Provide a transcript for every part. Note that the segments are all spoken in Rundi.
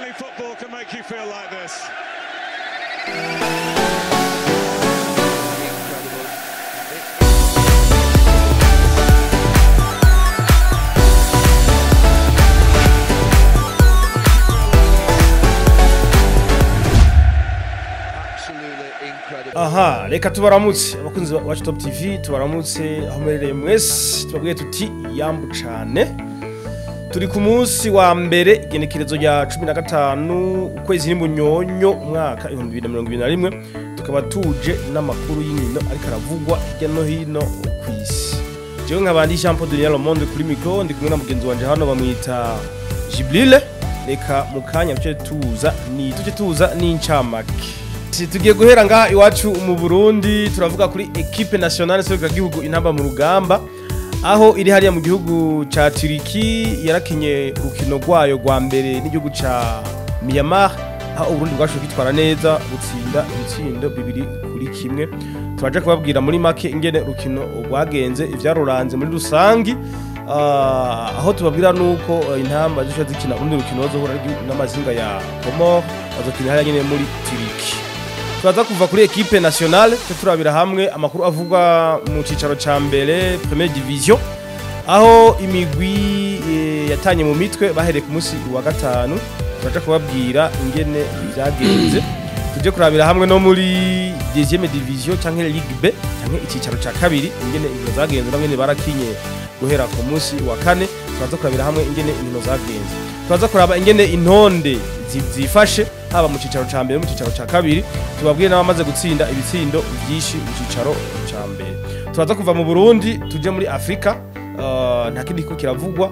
only football can make you feel like this. Aha, reka tubaramutse abakunzi bacu Top TV, tubaramutse aho merereye mwese, tubabwiye tuti yambu cane. Turi ku munsi wa mbere igenekerezo rya 15 ukwezi n'umunyonyo umwaka 2021, tukaba tuje n'amakuru y'inkino ariko aravugwa hirya no hino kw'isi. Jewe nkabandi Jean Paul Daniel Monde kuri micro, ndi kumwe na mugenzi wanje hano bamwita Jibril. Reka mukanya tuje tuza n'incamake. Tugiye guhera ngaha iwacu mu Burundi, turavuga kuri equipe nationale y'Igihugu gihugu intamba mu rugamba, aho iri hariya mu gihugu ca Turiki yarakinye urukino rwayo rwa mbere n'igihugu ca Myanmar, aho Burundi bwashoboye kwitwara neza gutsinda ibitsindo 2-1. Turaje kubabwira muri make ingene urukino rwagenze, ivyaruranze muri rusangi, aho tubabwira nuko intamba zisha zikina urundi rukino zohora n'amazinga ya Comores bazokina hariya nyene muri Turiki. Turaza kuva kuri equipe nationale turabira hamwe amakuru avuga mu cicaro ca mbere Première Division, aho imigwi yatanye mu mitwe bahereye ku munsi wa gatanu. Turaje kubabwira ingene byagenze, tuje kurabira hamwe no muri Deuxième Division canke Ligue B canke icicaro ca kabiri ingene inkino zagenze namwe barakinye guhera ku munsi wa kane. Turaza kurabira hamwe ingene inkino zagenze, turaza kuraba ingene intonde zifashe haba mu cicaro ca mbere mu cicaro ca kabiri, tubabwiye n'abamaze gutsinda ibitsindo byinshi mu cicaro ca mbere. Turaza kuva mu Burundi tuje muri Afrika, nta kindi ko kiravugwa,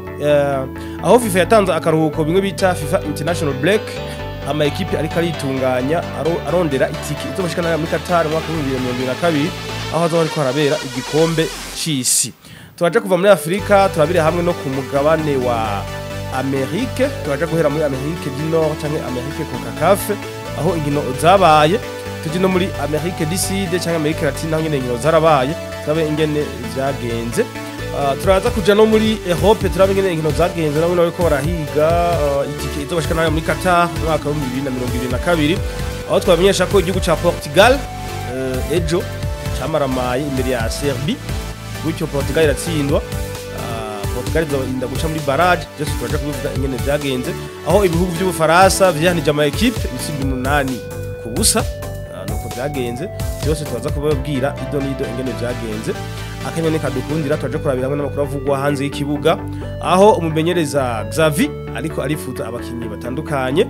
aho FIFA yatanze akaruhuko bimwe bita FIFA International Break, ama equipe ariko aritunganya arondera itiki izobashikana muri Qatar mu mwaka wa 2022, aho hazo ariko harabera igikombe c'isi. Turaje kuva muri Afrika turabire hamwe no ku mugabane wa Amerique, turaje guhera muri Amerique du Nord canke Amerique CONCACAF, aho inkino zabaye. Tuje no muri Amerique du Sud canke Amerique Latine, aho nyene inkino zarabaye, turabe ingene vyagenze. Turaza kuja no muri Europe, turabe ingene inkino zagenze nabo bariko barahiga itike izobashikana muri Qatar mu mwaka wa 2022, aho twamenyesha ko igihugu ca Portugal ejo camaramaye imbere ya Serbie, gutyo Portugal iratsindwa. Portugal izorinda guca muri barrage, byose turaje kubivuga ingene vyagenze, aho ibihugu by'Ubufaransa vyanije ama equipe ibitsinda 8 ku busa, nuko vyagenze byose turaza kubabwira idonido ingene vyagenze. Akanyene kadukundira turaje kurabira hamwe n'amakuru avugwa hanze y'ikibuga, aho umumenyereza Xavi ariko arifuza abakinyi batandukanye,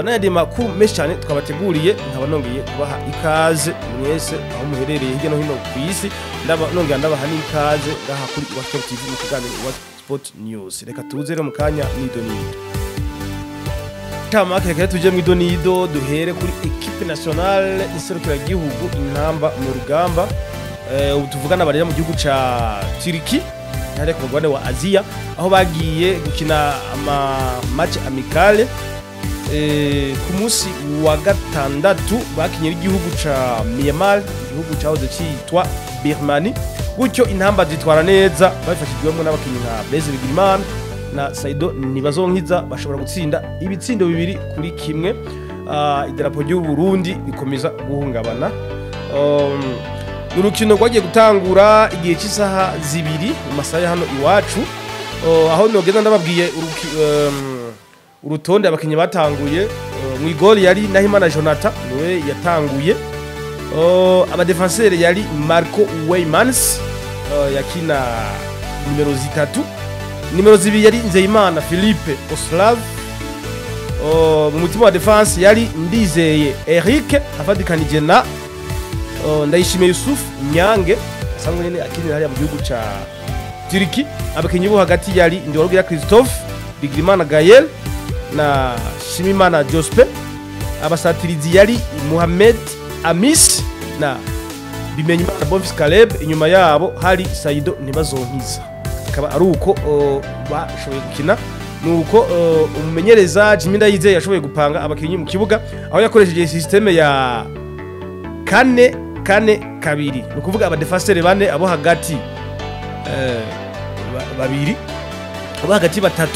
n'ayandi makuru menshi cyane twabateguriye. Nkaba nongeye kubaha ikaze mwese aho muherereye hirya no hino kw'isi, nongera ndabaha n'ikaze ngaha kuri Top TV mu kiganiro Sport News. Reka tuze rero mu kanya n'idonido. Tamake reka tuje mu idonido, duhere kuri equipe nationale iserukira igihugu intamba mu rugamba. Ubu tuvugana barera mu gihugu ca Turiki hariya ku mugabane wa Aziya, aho bagiye gukina ama match amicale. Ku munsi wa gatandatu bakinye igihugu ca Myanmar, igihugu cahoze citwa Birmanie, gutyo intamba zitwara neza babifashijwemo n'abakinyi nka Blaise Bigirimana na Saido Nibazonkiza, bashobora gutsinda ibitsindo 2-1. Idarapo ry'u Burundi bikomeza guhungabana. Urukino rwagiye gutangura igihe cy'isaha 2 mu masaha hano iwacu, aho nogenda ndababwiye urutonde abakinyi batanguye. Mu igoli yari Nahimana Jonathan niwe yatanguye, abadefenseur yari Marco Weymans yakina numero 3, numero 2 yari Nzeyimana Philippe Oslav, mu mutima wa defense yari Ndizeye Eric afadikanije na Ndayishimiye Yusuf Nyange asanzwe nyene akinira hariya mu gihugu ca Turiki. Abakinyi bo hagati yari Ndiwarugira Christophe, Bigirimana Gaël na Shimimana Jospe. Abasatirizi yari Mohamed Amis na Bimenyimana Bonfils Caleb. Inyuma yabo hari Saido Nibazonkiza. Akaba ari uko bashoboye gukina, nuko umumenyereza Jimmy Ndayizeye yashoboye gupanga abakinyi mu kibuga, aho yakoresheje systeme ya 4-4-2, nukuvuga abadefenseur 4, abo hagati babiri, abo hagati 3,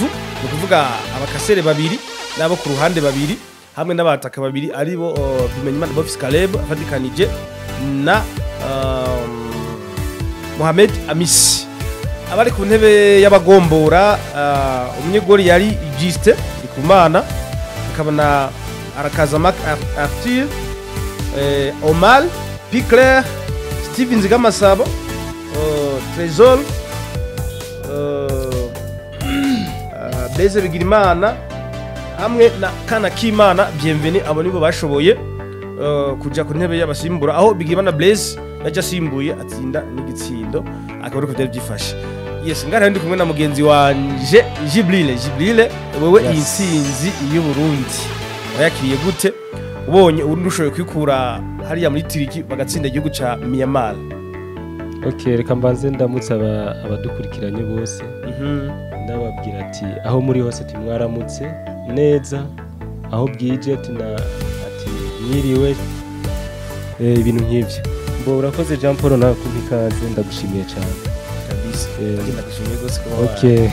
nukuvuga abakasere 2 nabo ku ruhande babiri hamwe n'abataka babiri aribo Bimenyimana Bofis Caleb afatikanije na Mohamed Amisi. Abari ku ntebe y'abagombora umunyegori yari Juste Ndikumana, akabona Arakazamak Arthur, Omar Picler, Steven Zigamasabo, Trésor, Blaise Bigirimana hamwe na Kana Kimana Bienvenue. Abo nibo bashoboye kuja ku ntebe y'abasimbura, aho Bigirimana Blaise yaje asimbuye atsinda n'igitsindo akabona ko byari byifashe. Yes, ngara ndi kumwe na mugenzi wanje Jibril. Wewe insinzi y'u Burundi wayakiriye gute ubonye urundi ushoboye kwikura hariya muri Turiki bagatsinda igihugu ca Myanmar? Okay, reka mbanze ndamutse abadukurikiranye bose. Ndababwira ati aho muri hose timwaramutse neza, aho bwije ati mwiriwe, ibintu nk'ivyo. Mbo urakoze Jean Paul na kumpikaze, ndagushimiye cyane kabisa. Ndagushimiye gose ko okay.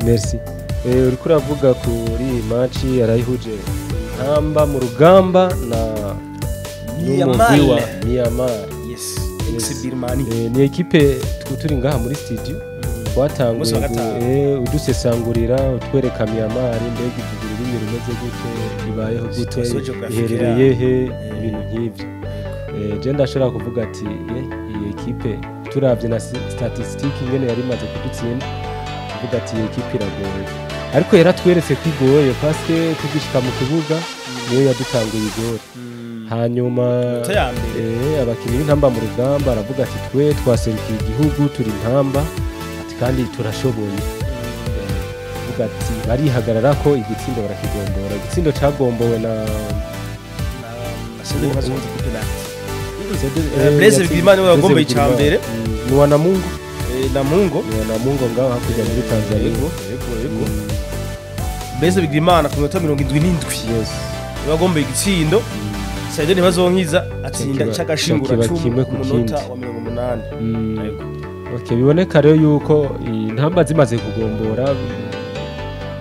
Merci. Uriko uravuga kuri match yarayihuje Intamba mu rugamba na Myanmar. Yes. Birmani. Ni equipe turi ngaha muri studio twatanguye udusesangurira utwereka Myanmar mbega ivuguru rimwe rumeze gute, ibayeho gute, iherereye he, ibintu nk'ivyo. Je ndashobora kuvuga ati iyi equipe turavye na statistique ingene yari maze kudutsinda, kuvuga ati iyi equipe iragoye, ariko yaratweretse kwigoye parce que tugishika mu kibuga niyo yadutanguye igore. Hanyuma abakinnyi b'Intamba mu rugamba aravuga ati twe twaserukiye igihugu turi Intamba ati kandi turashoboye. Vuga ati barihagarara ko igitsindo barakigombora. Igitsindo cagombowe na Blaise Bigirimana we wagomboye icambere ni Wanamungu. Namungo ngaho hakurya muri Tanzania. Yego. Blaise Bigirimana ku minota 77. Yes. Wagomboye igitsindo. Saide ntibazonkiza atsinda cyagashingura cy'umu ku munota wa 80. Yego. Okay, biboneka rero yuko Intamba zimaze kugombora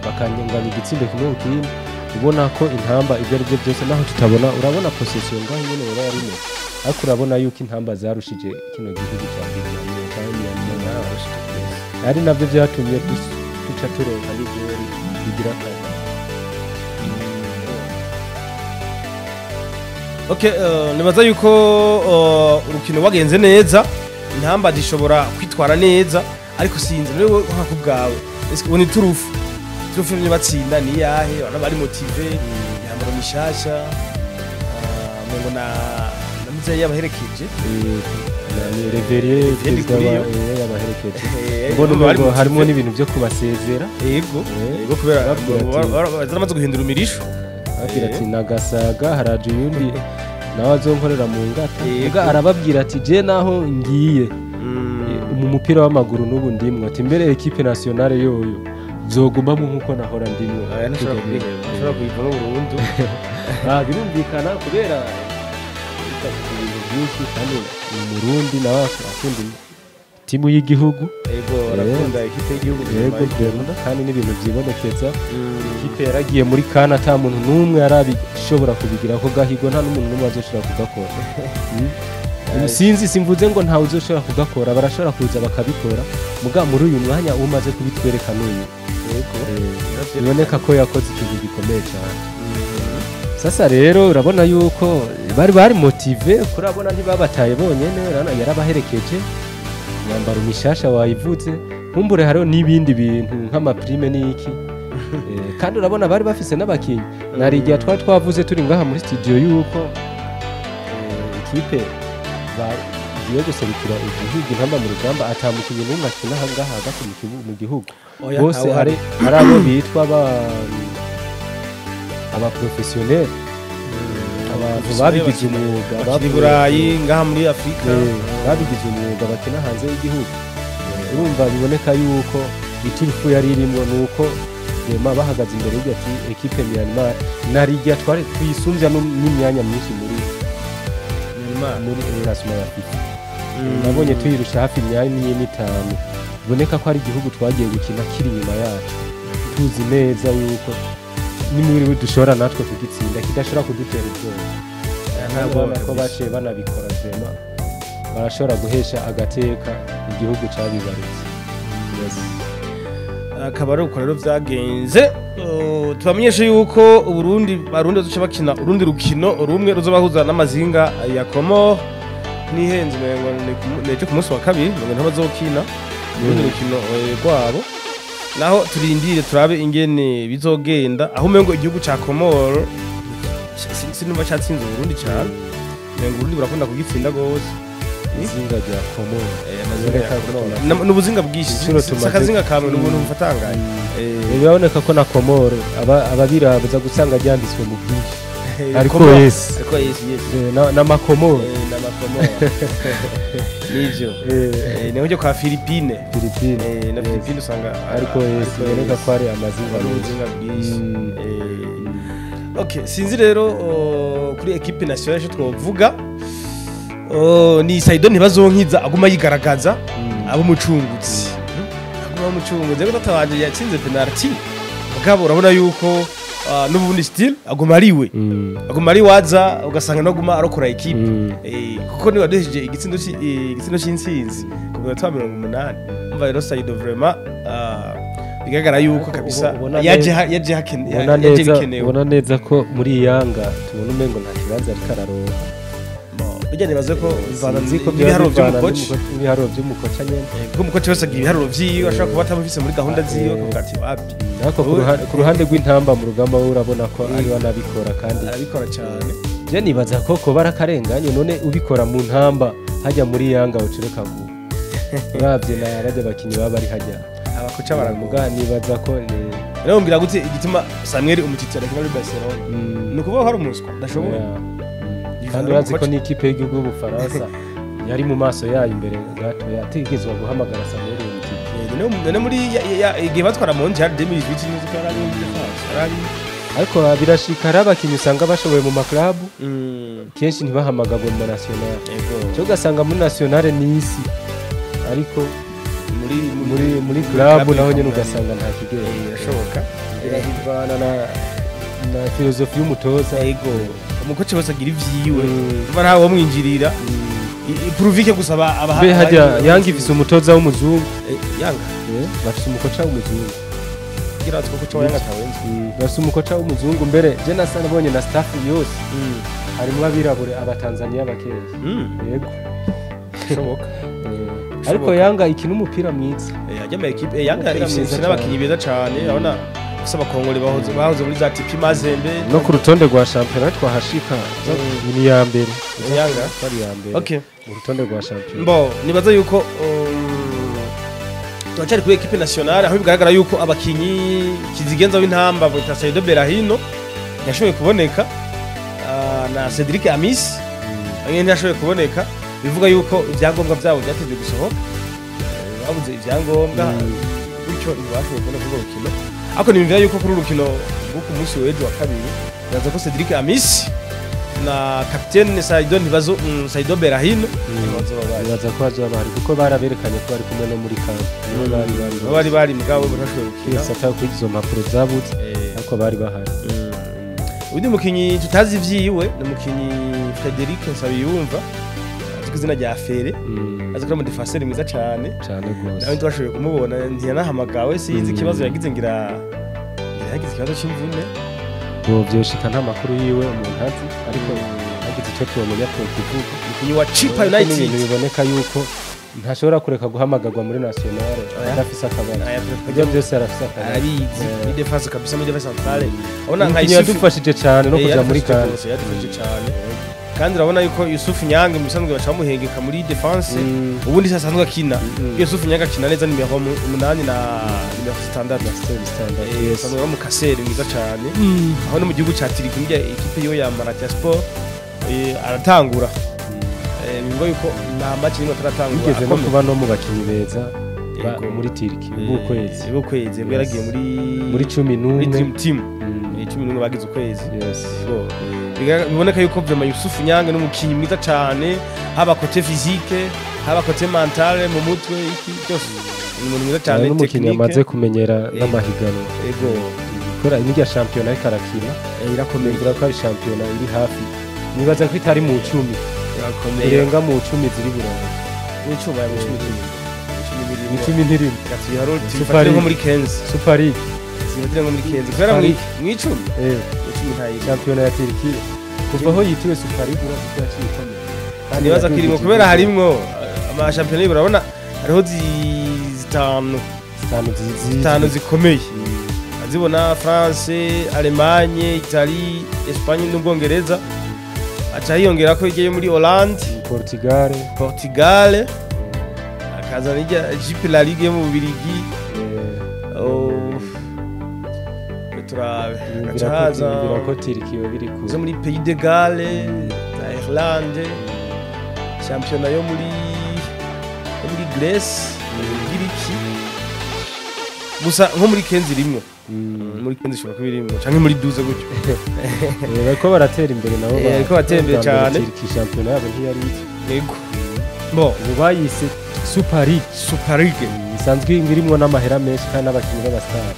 bakanyanganya igitsindo kimwe ku kindi, ubona ko Intamba ibyo ari byo byose naho tutabona, urabona possession ngaho nyene yarimo, ariko urabona yuko Intamba zarushije kino gihugu cya Tanzania kandi ari nabyo byatumye duca turonka n'ibyo bigira kandi. Okay, nibaza yuko urukino wagenze neza, Intamba zishobora kwitwara neza, ariko sinzi niwe nkakubgawe ese ubone turufu ni batsinda ni yahe, bana bari motive yambaro mishasha ngo na muze yabaherekeje ni Reverie yabaherekeje, ubona harimo n'ibintu byo kubasezera. Yego kubera bazamaze guhindura umirisho, agira ati nagasaga haraje yundi nawe azonkorera mu ngata, ubwo arababwira ati je naho ngiye mu mupira w'amaguru n'ubu ndimwe ati mbere equipe nationale yoyo zogumamo nkuko nahora ndimwe. Ashobora kuyivamo burundu. Birumvikana kubera ibintu byinshi kandi mu Burundi nawe akunda timu y'igihugu. Yego arakunda equipe y'igihugu. Yego kandi n'ibintu byibonekeza. Ikipe yaragiye muri kana ata muntu numwe yarabishobora kubigira ko gahigo, nta n'umuntu numwe azoshobora kugakora. Sinzi simvuze ngo ntawe uzoshobora kugakora, barashobora kuza bakabikora, muga muri uyu mwanya umaze kubitwereka n'uyu. Yego biboneka ko yakoze ikintu gikomeye cyane. Sasa rero urabona yuko bari motive, kurabona ntibabataye bonyene, yarabaherekeje nyambaro mishasha wayivuze, nkumbure hariho n'ibindi bintu nk'amaprime n'iki. Kandi urabona bari bafise n'abakinyi, nari igihe twavuze turi ngaha muri studio yuko equipe bagiye guserukira igihugu Intamba mu rugamba atamukinyi n'umwe akina ngaha hagati mu gihugu, bose ari abo bitwa aba professionnel, abantu babigize umwuga bari Burayi ngaha muri Afrika, babigize umwuga bakina hanze y'igihugu. Urumva biboneka yuko iturufu yari irimo nuko dema bahagaze imbere y'ati equipe Myanmar narigiye twari twisumbya n'imyanya myinshi muri classement ya FIFA. Nabonye tuyirusha hafi imyanya 5. Biboneka ko ari igihugu twagiye gukina kiri nyuma yacu, tuzi neza yuko nimuri dushobora natwe kugitsinda kidashobora kudutera ubwoba ntabwo ntabwo ko baciye banabikora zema barashobora guhesha agateka igihugu cabibarutse yes. akaba ari uko rero vyagenze tubamenyeshe yuko Burundi bazoca bakina urundi rukino rumwe ruzobahuza n'amazinga ya Komoro nihenze ngo neje ku munsi wa kabiri ngo ntabazokina urundi rukino rwabo naho turindire turabe ingene bizogenda aho umengo igihugu ca Komoro sinumva cyatsinze Burundi cyane ngo Burundi burakunda kugitsinda gose izinga rya Komoro n'ubuzinga bwinshi sakazinga kamwe n'ubuntu bufatanganye biraboneka ko na Komoro ababirabuza gusanga ryanditswe mu bwinshi ariko yes n'amakomoro nivyo niho kwa Philippine na Philippine usanga ariko yes biraboneka ko ari amazinga bwinshi okay sinzi rero kuri equipe nationale cyo twovuga ni Saido ntibazonkiza aguma yigaragaza abo mucungutsi aguma mucungutsi rero tatabanje yatsinze penalty mugabo urabona yuko n'ubundi still aguma ari waza ugasanga no guma arokora equipe kuko ni wadeje igitsindo cy'insinzi ku minota 80 umva rero Saido vraiment bigaragara yuko kabisa yaje hakenewe ubona neza ko muri Yanga tubona umengo nta kibanza ariko araronka bijya nibaze ko bivana nziko ibiharuro by'umukoca nyene ko umukoca wese agira ibiharuro vyiwe ashaka kuba atabifise muri gahunda ziwe kuvuga ati wapi ariko ku ruhande rw'intamba mu rugamba we urabona ko ari wanabikora kandi arabikora cyane je nibaza ko barakarenganye none ubikora mu ntamba hajya muri Yanga ucureka ngo uravye na bajya bakinyi baba ari hajya abakoca baramuga nibaza ko rero mbwira gute igituma Samuel umutitsi arakina muri Barcelona nuko bo hari umuswa ndashobora kandi urazi ko ni ikipe y'igihugu y'Ubufaransa yari mu maso yayo imbere gato yategezwa guhamagara Samuel umutitsi none muri igihe batwara Mondial 2018 n'uko yari muri France ariko birashika ari abakinyi usanga bashoboye mu maklabu kenshi ntibahamagagwa mu national cyo gasanga muri national ni isi ariko muri club naho nyene ugasanga nta kigero birashoboka birabivana na filosofi y'umutoza yego umukoci wese agira ivyiwe ntawe wamwinjirira ipuruvike gusaba be hajya Yanga ifise umutoza w'umuzungu Yanga bafise umukoca w'umuzungu gira atwo ko Yanga tawenze bafise umukoca w'umuzungu mbere je nasa nabonye na staff yose harimo abirabure abatanzania bakeya yego shoboka ariko Yanga ikina umupira mwiza yajya equipe Yanga ifise n'abakinyi beza cyane urabona kusaba Kongole bahoze muri za TP Mazembe no ku rutonde rwa championnat twahashika ni ya mbere Yanga ari ya mbere okay mu rutonde rwa championnat mbo nibaza yuko twacari kuri equipe nationale aho bigaragara yuko abakinyi kizigenza w'intamba bita Saido Berahino yashoboye kuboneka na Cedric Amis anyene yashoboye kuboneka bivuga yuko ibyangombwa byabo byatevye gusohoka babuze ibyangombwa bityo ntibashoboye kubona kuko rukino ako nimvira yuko kuri urukino rwo ku munsi w'ejo wa kabiri yaza ko Cedric Amis na capitaine Saido Berahino baza ko bazobari kuko baraberekanye ko bari kumwe no muri kamp bari mugabo barashoboye gukina sata ko izo mpapuro zabuze ariko bari bahari undi mukinyi tutazi vyiwe ni mukinyi Frederic Nsabiyumva izina rya Fere azakora mu defenseur mwiza cyane gose nawe twashoboye kumubona ntiyanahamagawe sinzi ikibazo yagize ngira yagize ikibazo cy'imvune byoshika nta makuru yiwe umuntu azi ariko yagize icyo tubamenya ko kivuga mukinyi wa Chipa United biboneka yuko ntashobora kureka guhamagarwa muri nationale arafise akabana ibyo byose arafise akabana arizi ni defense kabisa muri defense centrale abona nka yadufashije cyane no kuja muri kan yadufashije cyane kandi urabona yuko Yusuf Nyange musanzwe bacamuhengeka muri defense ubundi sasanzwe akina Yusuf Nyange akina neza nimero 8 na nimero standard sanzwe mu kasere mwiza cyane aho no mu gihugu cya Tirikumya equipe yo ya Maratya Sport aratangura bivuga yuko nta match nimwe ataratangura igeze no kuba no mu bakinyi beza muri Tiriki ukwezi yaragiye muri 11 team 11 bagize ukwezi biboneka yuko vraiment Yusuf Nyange n'umukinyi mwiza cyane haba côté physique haba côté mental mu mutwe iki byose umuntu mwiza cyane n'umukinyi amaze kumenyera n'amahiganwa yego kubera n'irya shampiyona ariko arakina irakomeye ngira ko ari shampiyona iri hafi nibaza ko itari mu 10 irakomeye irenga mu 10 ziri Burayi n'icuma ya 10 10 ntirimo gatuye haro Super tifate nko League. muri Kenzi Super League zifatire nko muri Kenzi kubera mu League. icumi eh icumi ntayi shampiyona ya Turkiya kuva aho yitiwe Super League uravuga yaciye ikomeye nibaza kirimo kubera harimwo amashampiyona y'Iburabona hariho zitanu zikomeye azibona France Allemagne Italie Espagne n'Ubwongereza aca hiyongera ko igiye muri Hollande Portugal akaza n'ijya Jupiler La Ligue yo mu Bubiligi turabe aca haza ko Turkiya biri ku zo muri Pays de Galles na Irlande shampiyona yo muri Grèce Giriki gusa nko muri Kenzi rimwe muri Kenzi shobora kubirimwe canke muri 12 gutyo bariko baratera imbere nabo bariko batera imbere cyane Turkiya shampiyona yabo ntiyari yego bo bayise Super League isanzwe irimwo n'amahera menshi kandi n'abakinnyi b'abastar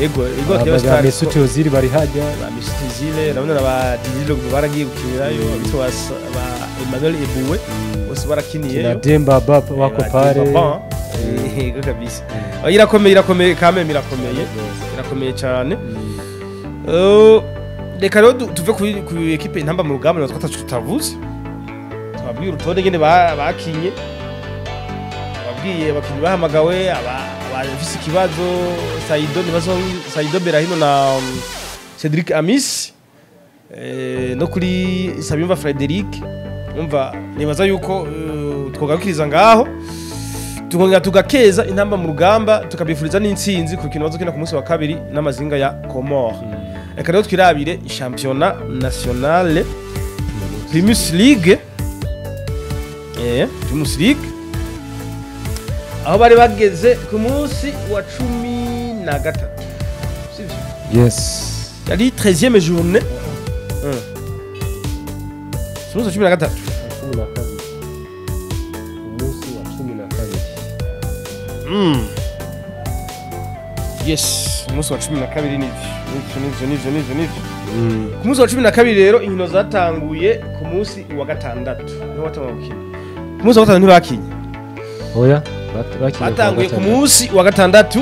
ego abastar Mesut Ozil bari hajya Mesut Ozil nabona aba Didier baragiye gukinirayo bitwa ba Emmanuel Eboué bose barakiniye na Demba Ba wako pare yego kabisa irakomeye kame irakomeye cyane reka rero tuve ku equipe intamba mu rugamba natwe tutavuze twabwiye urutonde ngene bakinye ababwiye abakinyi bahamagawe abafise ikibazo Saido Berahino na Cedric Amis no kuri Sabimva Frederic umva nibaza yuko twogakiriza ngaho tukongera tugakeza intamba mu rugamba tukabifuriza n'intsinzi ku kintu bazokina ku munsi wa kabiri n'amazinga ya Comore reka rero twirabire championnat national Primus League Primus League aho bari bageze ku munsi wa 13 sivyo yes yari 13e journée umunsi wa 13 yes umunsi wa 12 nivyo ku munsi wa 12 rero inkino zatanguye ku munsi wa gatandatu niho watanguye gukina ku munsi wa gatandatu ntibakinye oya batanguye ku munsi wa gatandatu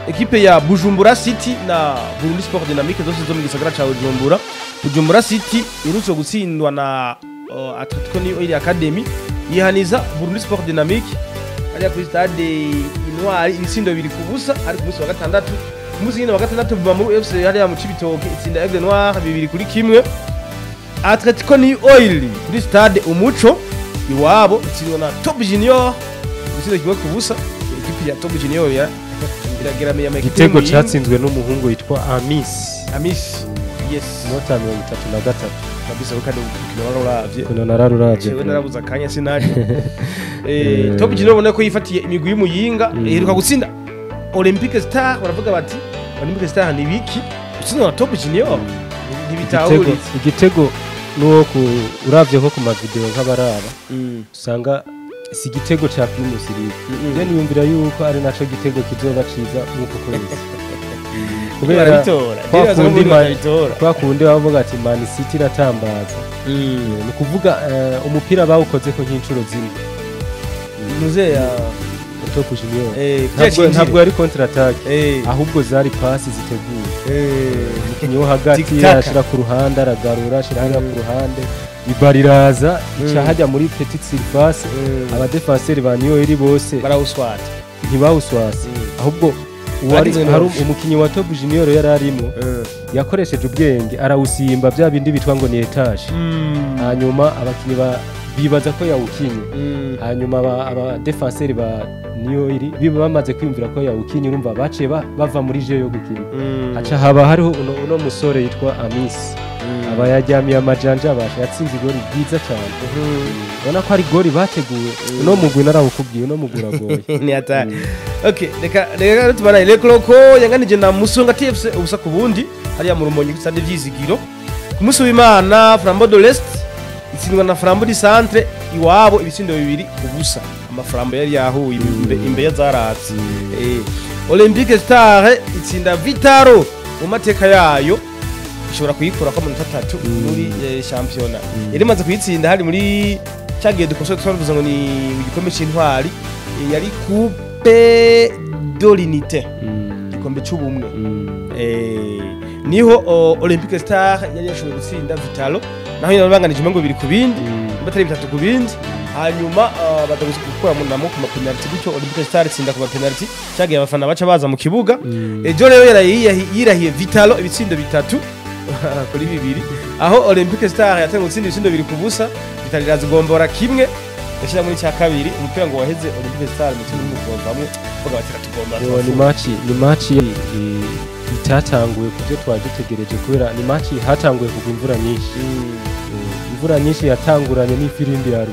ekipe ya Bujumbura City na Burundi Sport Dynamique zose zo mu gisagara ca Bujumbura City irutse gutsindwa na Atletico New Academy yihaniza Burundi Sport Dynamique ari kuri stade Intwari ibitsindo bibiri ku busa ari ku munsi wa gatandatu ku munsi wa gatandatu biva muri FC hari mu Cibitoke itsinda Aigle Noir 2-1 Atletico New kuri stade Umuco iwabo itsindwa na Top Junior ibitsindo kimwe ku busa ekipe ya Top Junior ya irageramiye ama igitego cyatsinzwe n'umuhungu yitwa Amis yes nota 33 kabisa ukade ukino kuna nararuravye jewe narabuza kanya sinari Top Junior ubona ko yifatiye imigwi y'umuyinga iheruka gutsinda Olympique Star baravuga bati Olympique Star ni biki gutsinda na Top Junior ntibitahuri igitego nuwo uravye nko ku ma video nk'abaraba usanga si igitego ca Primus League then yumvira yuko ari naco gitego kizoba ciza nkuko kwezi kubera kwa kundi bavuga ati Man City iratambaza ni kuvuga umupira bawukoze ko nk'incuro zimwe muze ya Top Junior ntabwo ari counter attack ahubwo zari passes ziteguye umukinyi wo hagati yashira ku ruhande aragarura ashira hanga ku ruhande ibariraza ica hajya muri petite surface abadefenseur ba New Eri bose barawuswata ntibawuswase ahubwo uwari hari umukinyi wa Top Junior yararimo yakoresheje ubwenge arawusimba bya bindi bitwa ngo ni etage hanyuma abakinyi bibaza ko yawukinye hanyuma aba defenseur ba New Eri biba bamaze kwimvira ko yawukinye urumva baciye bava muri je yo gukina aca haba hariho uno musore yitwa Amis aba yajyamiye amajanja abasha yatsinze igori byiza cyane ubona ko ari gori bateguye uno mugwi narawukubwiye uno mugura goye ni atari okay reka tubana ile kloko yanganije na Musonga TFC ubusa ku bundi hariya mu Rumonyi ku stade Vyizigiro ku munsi w'Imana Flambeau de l'Est itsindwa na Flambeau du Centre iwabo ibitsindo bibiri ubusa amaframbo yari yahuye imbe yazaratse Olympique Star itsinda Vitaro mu mateka yayo ishobora kuyikura ko amanota 3 muri shampiyona yari imaze kuyitsinda hari muri cyagiye dukosoye twavuze ngo ni igikombe c'intwari yari coupe d'Olinité igikombe c'ubumwe niho Olympique Star yari yashoboye gutsinda Vitalo naho yari banganije ngo 2 ku bindi batari 3 ku bindi hanyuma badaguze gukora mu namo ku penalty gutyo Olympique Star itsinda ku penalty cyagiye abafana baca baza mu kibuga ejo rero yirahiye Vitalo ibitsindo 3 kuri 2 aho Olympique Star yatanga gutsinda ibitsindo 2 ku busa Vitalo irazigombora kimwe yashira muri cya kabiri umupira ngo waheze Olympique Star mu kintu n'umugombamwe vuga bati tugombora ni match itatanguye kuvyo twadutegereje kubera ni match hatanguye kugwa imvura nyinshi yatanguranye n'ifirimbi ya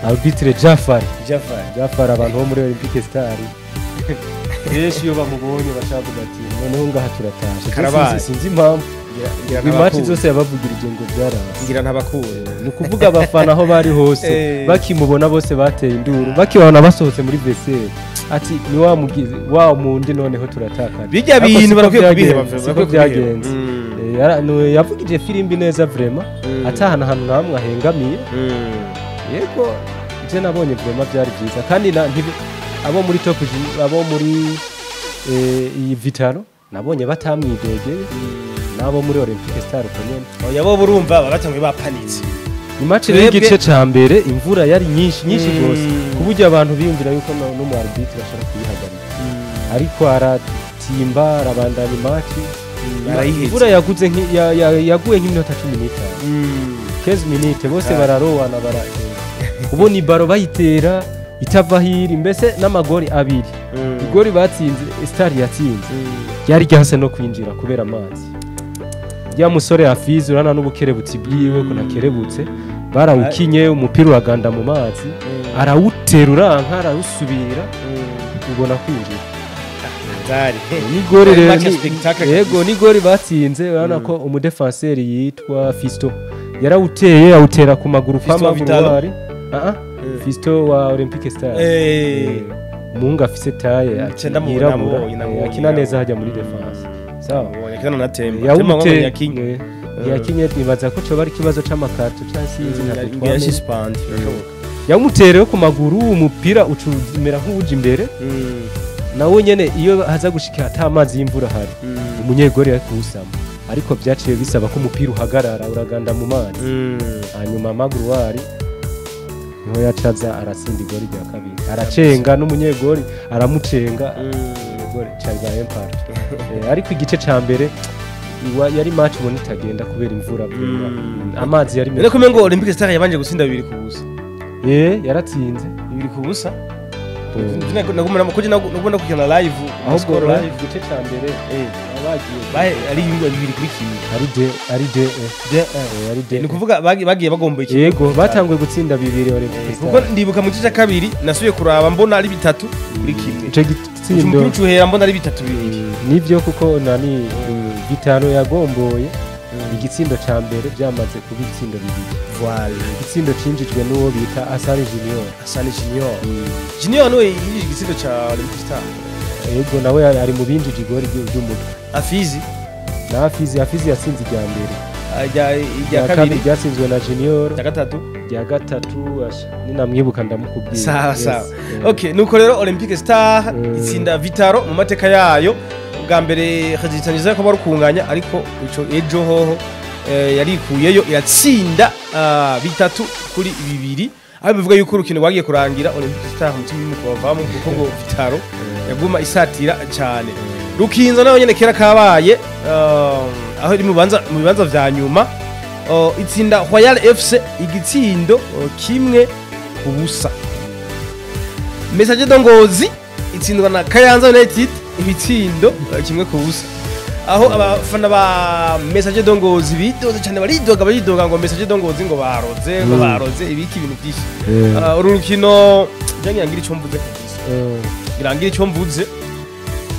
arbitre Jafar abantu bo muri Olympique Star yeshi yo bamubonye bashavuga ati noneho ngaha turatashe sinzi impamvu imati zose yabavugirije ngo ngira ntabakure ni ukuvuga abafana aho bari hose bakimubona bose bateye induru bakibona basohotse muri vestiaire ati ni wa mugize wa mundi noneho turatakana bijya bintu barakwiye kubiheba byagenze yavugije firimbi neza vraiment atahana hano namwe ahengamiye yego je nabonye vraiment byari byiza kandi abo muri top abo muri iyi Vitalo nabonye batamwidegeye nabo muri Olympique Star konyene yabo burumva babatamwe bapanitse imatch y'igice ca mbere imvura yari nyinshi gose kuburyo abantu biyumvira yuko no mu arbitre bashaka kuyihagarika ariko aratimba arabandanya imatch imvura yaguze yaguye nk'iminota 15 minutes bose bararowana ubu ni baro bayitera itava hiri mbese n'amagori abiri igori batsinze Star yatsinze yari ryanse no kwinjira kubera amazi ya musore Hafiz urana n'ubukerebutsi bwiwe ko nakerebutse barawukinye umupira uraganda mu mazi arawuterura arawusubira ubona kwinjira ni gori rero yego ni gori batsinze urana ko umudefenseur yitwa Fisto yarawuteye awutera ku maguru kwa Magurwari Fisto wa Olympique Star munga afise taye akina neza hajya muri defense sawa yakina na temba yakinye nibaza ko cyo bari kibazo c'amakato cyasize ntabwo yamutereye ku maguru umupira ucumera nk'uje imbere nawe nyene iyo haza gushika atamazi y'imvura hari umunyegori yakusama ariko byaciye bisaba ko umupira uhagarara uraganda mu mazi hanyuma Magurwari niho yacaza arasinda igori rya kabiri aracenga n'umunyegori aramucenga umunyegori cyangwa Empire ariko igice ca mbere yari match ubona itagenda kubera imvura amazi yari meze ko ngo Olympique Star yabanje gusinda 2 ku busa yaratsinze 2 ku busa nagumana kuje nagubona kujana live aho score live gice ca mbere abagiye ari yingwa 2 kuri kimwe ari de ni kuvuga bagiye bagomboye yego batanguye gutsinda 2 Olympique kuko ndibuka mu gice kabiri nasubiye kuraba mbona ari 3 kuri kimwe ico gitsindo umucuhera mbona ari 3 nivyo kuko nani Vitalo yagomboye igitsindo ca mbere byamaze kuba igitsindo 2 voilà igitsindo cinjijwe n'uwo bita Asani Junior no yinjije igitsindo ca Olympique Star yego nawe ari mu binjije igori ry'umutwe Hafiz yasinze irya mbere irya kabiri ryatsinzwe na Junior rya gatatu ninamwibuka ndamukubwira sawa okay nuko rero Olympique Star itsinda Vitalo mu mateka yayo bwa mbere hajitaniza ko barukunganya ariko ico ejo hoho yarikuyeyo iratsinda 3 kuri 2 aho bivuga yuko urukino rwagiye kurangira Olympique Star mu timu y'umukobavamo kuko ngo Vitalo yaguma isatira cyane rukinzo nayo nyene kera kabaye aho iri mu bibanza vya nyuma itsinda Royal FC igitsindo kimwe kubusa Message Dongozi itsindwa na Kayanza United ibitsindo kimwe kubusa aho abafana ba Message Dongozi bidoze cyane baridoga ngo Message Dongozi ngo baroze ibiki ibintu byinshi urukino ngira icyo mvuze ngira icyo mvuze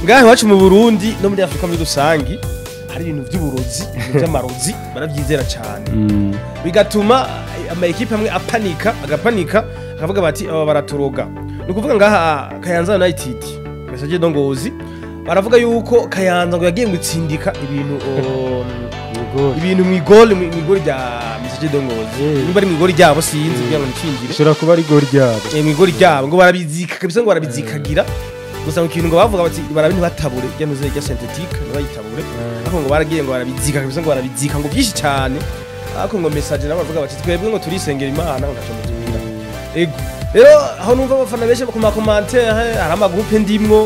ngahe wacu mu Burundi no muri Afrika muri rusangi hari ibintu by'uburozi by'amarozi barabyizera cyane bigatuma ama equipe amwe agapanika akavuga bati aba baraturoga nukuvuga ngaha Kayanza United Message Dongozi baravuga yuko Kayanza ngo yagiye gutsindika ibintu mu igoli rya Message de Ngozi niba ari mu igoli ryabo sinzi kugira ngo ncingire bishobora kuba ari igoli ryabo mu igoli ryabo ngo barabizika kabisa ngo barabizikagira gusa mu kintu ngo bavuga bati barabintu batabure rya nuze rya synthetique nibayitabure ariko ngo baragiye ngo barabizika kabisa ngo barabizika ngo byinshi cyane ariko ngo Message nabo bavuga bati twebwe ngo turisengera Imana ngo ntacyo ego rero aho numva abafana benshi ku ma commentaire hari ama groupe ndimwo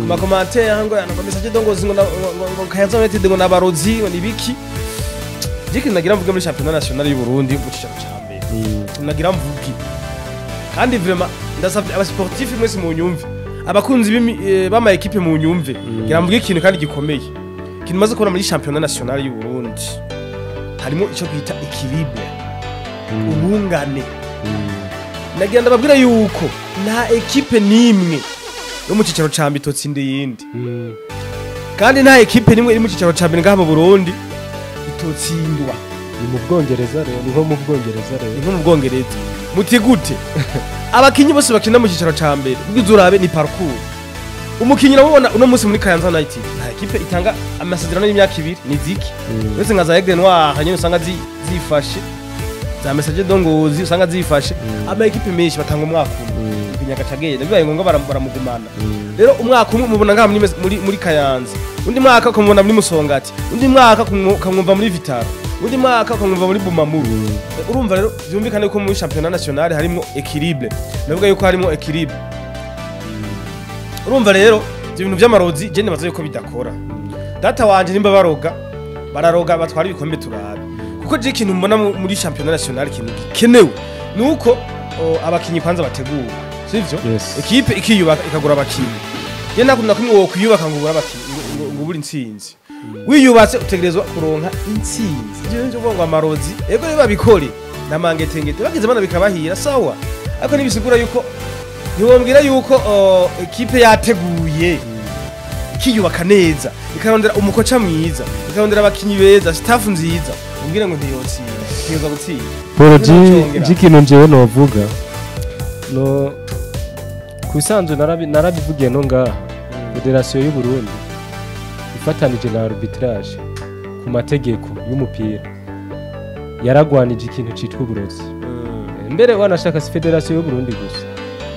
ku ma commentaire ngo yana Message de Ngozi ngo Kayanza United ngo nabarozi ngo nibiki Jiki nagira mvuge muri championnat national y'u Burundi mu cicaro ca mbere nagira mvuge kandi vraiment ndasavye aba sportif mwese mu nyumve abakunzi b'ama equipe mu nyumve ngira mvuge ikintu kandi gikomeye ikintu maze kubona muri championnat national y'u Burundi harimo ico kwita équilibre ubungane nagira ndababwira yuko nta equipe nimwe yo mu cicaro ca mbere itotsinde yindi kandi nta equipe nimwe iri mu cicaro ca mbere ngaha mu Burundi itotsindwa ni mu Bwongereza rero ni nko mu Bwongereza rero ni nko mu Bwongereza muti gute abakinyi bose bakina mu cicaro ca mbere ubwiza urabe ni parcours umukinyi nabona uno munsi muri Kayanza United nta equipe itanga amasezerano y'imyaka 2 ni ziki wese nka za Aigle Noir hanyuma usanga zifashe za Message de Ngozi usanga zifashe ama equipe menshi batanga umwaka umwe Nyagacageye bibaye ngombwa baramugumana rero umwaka umwe mubona ngaha muri Kayanza undi mwaka kumubona muri Musongati undi mwaka kumwumva muri Vitaro undi mwaka kumwumva muri Bumamuru urumva rero byumvikane ko muri championnat national harimo équilibre navuga yuko harimo équilibre urumva rero ibintu by'amarozi je nibaza yuko bidakora data wanje nimba bararoga batwara ibikombe turabe kuko je ikintu mbona muri championnat national ikintu gikenewe nuko abakinyi kwanza bategura sivyo equipe ikiyubaka ikagura abakinyi je nakunda kumwe wo kwiyubaka ngo buri intsinzi wiyubatse utegerezwa kuronka intsinzi je nje ngo amarozi ego biba bikore namangetengete bagize bana bikabahira sawa ariko nibisigura yuko ntiwombwira yuko equipe yateguye ikiyubaka neza ikarondera umukoca mwiza ikarondera abakinyi beza staff nziza umbwire ngo ntiyotsinda gutsinda Poroji ikintu njewe novuga no kusanzwe narabivugiye no ngaha Federation y'u Burundi ifatanije na arbitrage ku mategeko y'umupira yaragwanije ikintu citwa uburozi mbere wanashaka si Federation y'u Burundi gusa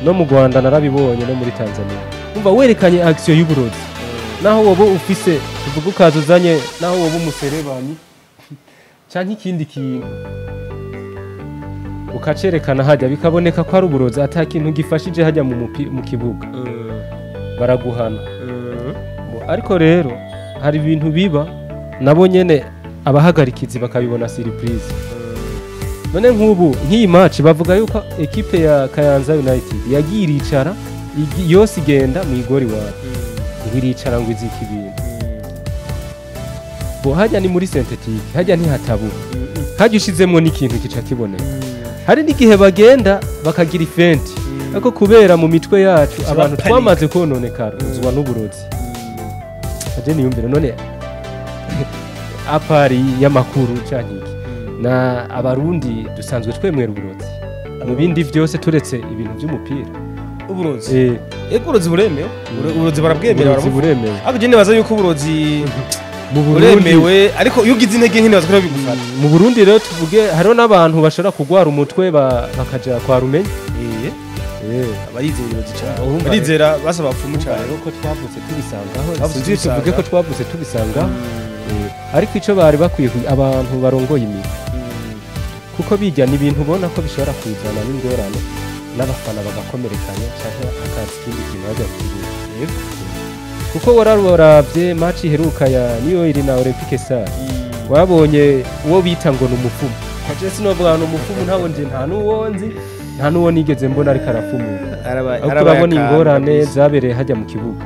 no mu Rwanda narabibonye no muri Tanzania umva werekanye action y'uburozi naho wobo ufise tuvuga ukazuzanye naho wobo umuserebanyi canke ikindi kintu ukacerekana hajya bikaboneka ko ari uburozi ata kintu gifashije hajya mu kibuga baraguhana ariko rero hari ibintu biba nabo nyene abahagarikizi bakabibona surprise none nk'ubu nk'iyi match bavuga yuko equipe ya Kayanza United yagiye iricara yose igenda mu igori wawe iricara ngo iziki ibintu bo hajya ni muri synthetique hajya ntihatabura hajya ushizemwo n'ikintu kica kiboneka hari n'igihe bagenda bakagira ifenti ariko kubera mu mitwe yacu abantu twamaze kononekara uzwa n'uburozi aje niyumvira none apari y'amakuru cyangiki na abarundi dusanzwe twemwera uburozi mu bindi byose turetse ibintu by'umupira uburozi uburozi buremewe uburozi barabwemera buremewe ariko je nibaza yuko uburozi mu buremewe ariko iyo ugize intege nkene bazakora bigufata mu Burundi rero tuvuge hariho n'abantu bashobora kugwara umutwe bakaja kwa rumenye abarizera uburozi cyane barizera basaba bapfumu cyane uko twavutse tubisangaho sinzi tuvuge ko twavutse tubisangaho ariko ico bari bakwiye abantu barongoye imiti kuko bijya ni ibintu ubona ko bishobora kuzana n'ingorane n'abafana bagakomerekanya cyangwa akazi kindi kintu bajya kugira kuko wararavye match iheruka ya New York na Olympique Stars wabonye uwo bita ngo n'umufumu kwaje sinovuga ngo umufumu ntawo nje nta nuwo nigeze mbona ariko arafumura arabona ingorane zabereye hajya mu kibuga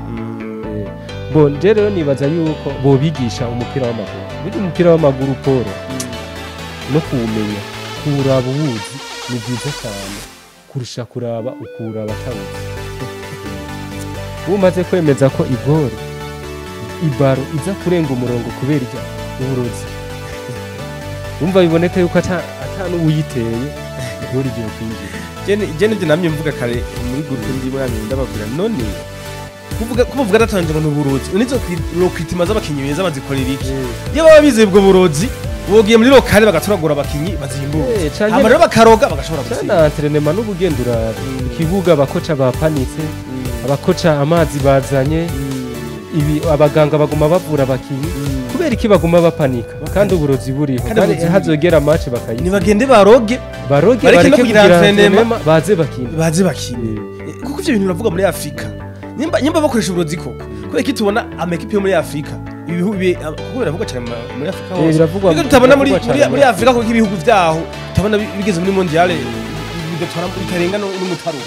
bo nje rero nibaza yuko bo bigisha umupira w'amaguru buri umupira w'amaguru Paul no kuwumenya kuraba ubuzi ni byiza cyane kurusha kuraba ukuraba tawuzi umaze kwemeza ko igori ibaro iza kurenga umurongo kubera ijya uburozi umva biboneka yuko atanu uyiteye igori giye kwinjira je nje namye mvuga kare muri groupe ndimo yanyu ndababwira none kuvuga datanje ngo nuburozi unizo lokritima z'abakinyi beza bazikorera iki iyo baba bizeye ubwo burozi bogiye muri lokale bagaturagura abakinyi bazimbuye hama rero bakaroga bagashobora gutsinda cyane entrenema n'ubugendura ikibuga abakoca bapanitse abakoca amazi bazanye ibi abaganga baguma bavura abakinyi kubera iki baguma bapanika kandi uburozi buriho kandi hazogera match bakayitsa nibagende baroge bareke kugira entrenema baze bakine kuko ivyo bintu biravuga muri Afrika nyimba bakoresha uburozi koko kubera iki tubona amakipe yo muri Afrika ibihugu biravuga cyane muri Afrika hose biko tutabona muri Afrika kuko ibihugu vyaho tutabona bigeze muri mondiale bigatwara bitarenga n'umutaro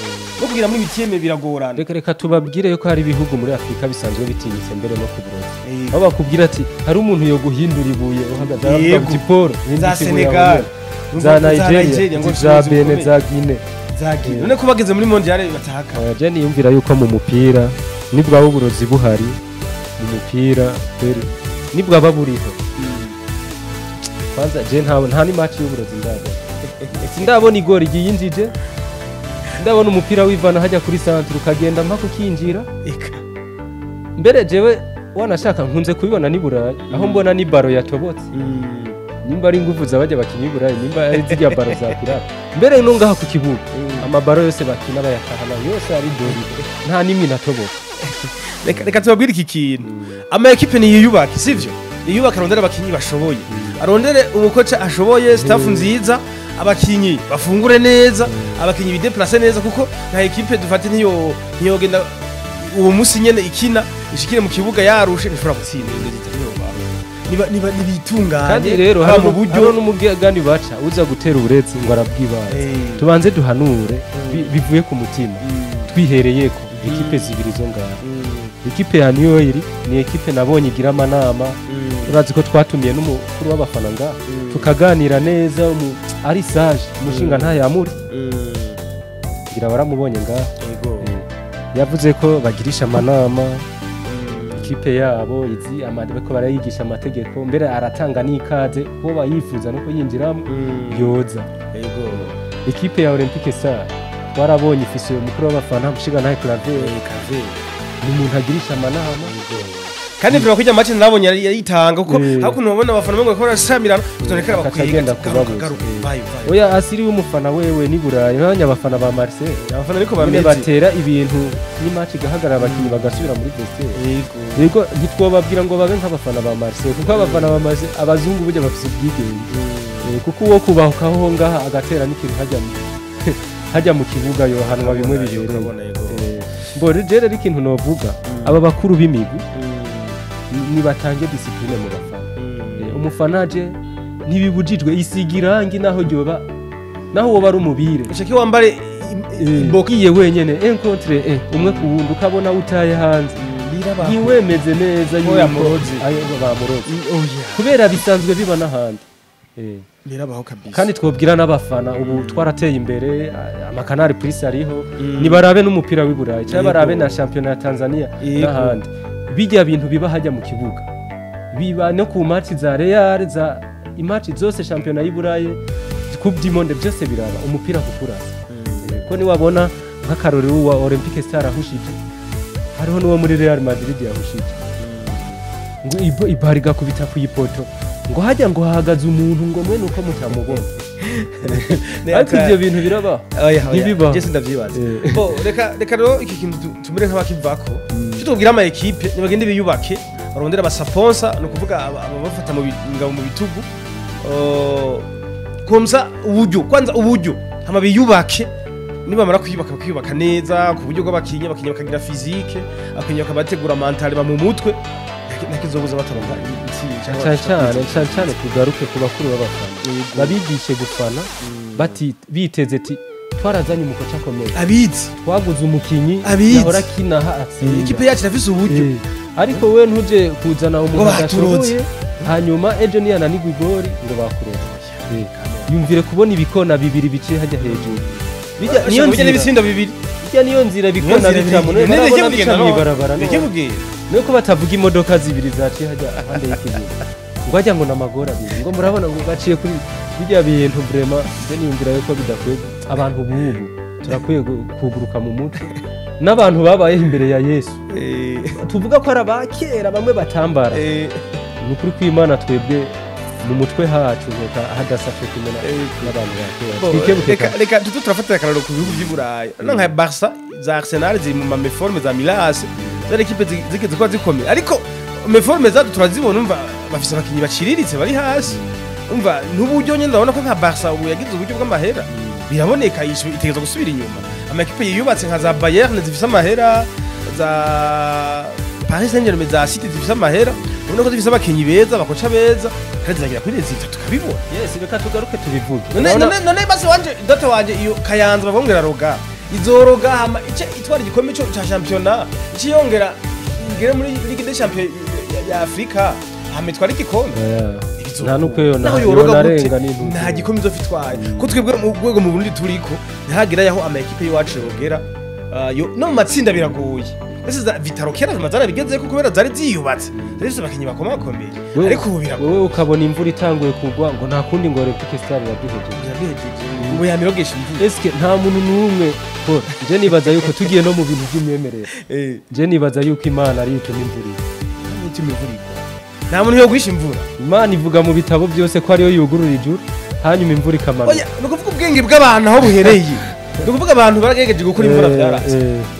no kugira muri bitiyeme biragorana reka tubabwire yuko hari ibihugu muri Afrika bisanzwe bitinyitse mbere no kuburozi aho bakubwira ati hari umuntu yo guhindura ibuye uhagaze avuga ati Paul za Senegal za Nigeria za Benin za Guinea none ko bageze muri mondiale batahaka je niyumvira yuko mu mupira nibwo uburozi buhari mu mupira kweri nibwo ababuriho kwanza je nta ni match y'uburozi ndabona igori giyinjije ndabona umupira wivana hajya kuri centre ukagenda mpaka ukinjira mbere jewe wanashaka nkunze kubibona ni Burayi aho mbona ni baro yatobotse nimba ari nguvu zabajya bakinyi Burayi nimba ari zijya baro za pirate mbere no ngaha ku kibuga amabaro yose bakina bayatahana yose ari dori nta nimwe natobotse reka tubabwire iki kintu ama equipe ni yiyubaka sivyo yiyubaka arondera abakinyi bashoboye arondere umukoca ashoboye staff nziza abakinyi bafungure neza abakinyi bideplace neza kuko nta equipe dufate niyo genda uwo musi nyene ikina ishikire mu kibuga yarushe nishobora gutsinda niba nibitunganye kandi rero hari mu buryo n'umugani baca uza gutera uburetsi ngo arabwibaza tubanze duhanure bivuye ku mutima twihereye ko equipe zibiri zo ngaha equipe ya New York ni equipe nabonye igira amanama urazi ko twatumiye n'umukuru w'abafana ngaha tukaganira neza ari sage umushinga nta yamuri ngira baramubonye ngaha yavuze ko bagirisha amanama ikipe yabo izi ko barayigisha amategeko mbere aratanga n'ikaze ko bayifuza no kuyinjiramo yoza ikipe ya Olympique Star twarabonye ifise umukuru w'abafana umushinga nta Clave ni umuntu agirisha amanama kandi mvira kujya match nabonye yayitanga kuko hakuno babona abafana ngo bakora samirana utonekera bakwiga oya asiri w'umufana wewe ni Burayi n'abanya abafana ba Marseille abafana ariko bameze batera ibintu ni match igahagarara abakinyi bagasubira muri vestiaire yego ntitwobabwira ngo babe nk'abafana ba Marseille kuko abafana ba Marseille abazungu bujya bafise ubwigenge kuko uwo kubahukaho ngaha agatera n'ikintu hajya mu kibuga yo hanwa bimwe bibereye mbore rero ikintu novuga aba bakuru b'imigwi nibatange discipline mu bafana umufana je ntibibujijwe isigirangi naho ryoba naho woba ari umubire ushake wambare bokiye wenyene encontre umwe ku wundi ukabona utaye hanze ntiwemeze neza y'umurozi ayo bamurozi kubera bisanzwe biba n'ahandi birabaho kabisa kandi twobwira n'abafana ubu twarateye imbere amakanari plus ariho nibarabe n'umupira w'i Burayi cyangwa barabe na championnat ya Tanzania n'ahandi bijya bintu biba hajya mu kibuga biba no ku match za Real za imatch zose championnat y'i Burayi Coupe du Monde byose biraba umupira kukurasa ko ni wabona nk'akarorero wa Olympique Star ahushije hariho n'uwo muri Real Madrid yahushije ngo ibariga kubita ku ipoto ngo hajya ngo hahagaze umuntu ngo mwe nuko mutamubona ariko ibyo bintu biraba ntibiba je sindavyibaza bo reka rero iki kintu tumere nk'abakivako tutubwira ama equipe nibagende biyubake barondera abasponsa no kuvuga abafata mu ngabo mu bitugu komsa kwanza uburyo hama biyubake nibamara kwiyubaka neza ku buryo bw'abakinyi bakagira physique abakinyi bakabategura mentale mu mutwe nakizobuza bataronka cyane tugaruke ku bakuru b'abafana babigishe gufana biteze ati twarazanye umukoca akomeye abizi twaguze umukinyi yahora kinaha atsinda ikipe yacu irafise uburyo ariko we ntuje kuzana umuntu adashoboye hanyuma ejo niyananigwa igori ngo bakuroza yumvire kubona ibikona bibiri biciye hajya hejuru niyo nzira n'ibisindo bibiri niyo nzira bikona bicamo barabona bica mw'ibarabara nuko batavuga imodoka zibiri zaciye hajya ahandi y'ikibuga ngo hajya ngo n'amagora abiri ngo murabona ngo baciye kuri bijya bintu vraiment je niyumvira yuko bidakwiye abantu bubu turakwiye kuguruka mu mutwe n'abantu babayeho imbere ya Yesu Eh, tuvuga ko ari abakera bamwe batambara eh, ni ukuri kw'Imana twebwe mu mutwe hacu reka hadasafye kumena n'abantu bo, bakera twikebuke reka tutu turafatira akararo ku bihugu by'i Burayi no nka Barca za Arsenal ziri mu mameforme za Milas zari ekipe zigeze kuba zikomeye ariko meforme zacu turazibona umva bafise abakinyi baciriritse bari hasi umva n'uburyo nyine ndabona ko nka Barca ubu yagize uburyo bw'amahera biraboneka yishu itegereza gusubira inyuma amakipe yiyubatse nka za Bayern zifise amahera za Paris Saint-Germain za City zifise amahera ubona ko zifise abakinyi beza bakoca beza kandi zagira kuri rezita tukabibona yes reka tugaruke tubivuge none basi wanje data wanje iyo Kayanza bavongera roga izoroga hama itwara igikombe cyo cha championnat ikiyongera ingere muri Ligue des Champions ya Afrika hama itwara igikombe nta nukweyo naho yoroga gute nta gikombe izofitwaye ko twebwe mu rwego mu Burundi turiko ntagira yaho ama equipe y'iwacu yogera yo no mu matsinda biragoye ese za Vitaro kera mazara bigeze ko kubera zari ziyubatse zari abakinyi bakomakomeye ariko ubu biragoye wowe ukabona imvura itanguye kugwa ngo nta kundi ngo Olympique Star yaduhejeje ubu yamirogesha imvura eske nta muntu n'umwe ko je nibaza yuko tugiye no mu bintu by'imyemerere je nibaza yuko Imana ari ituma imvura nta muntu yo gwisha imvura Imana ivuga mu bitabo byose ko ariyo yugurura ijuru hanyuma imvura ikamanuka oya nukuvuga ubwenge bw'abantu aho buhereye nukuvuga abantu baragejeje gukora imvura byarase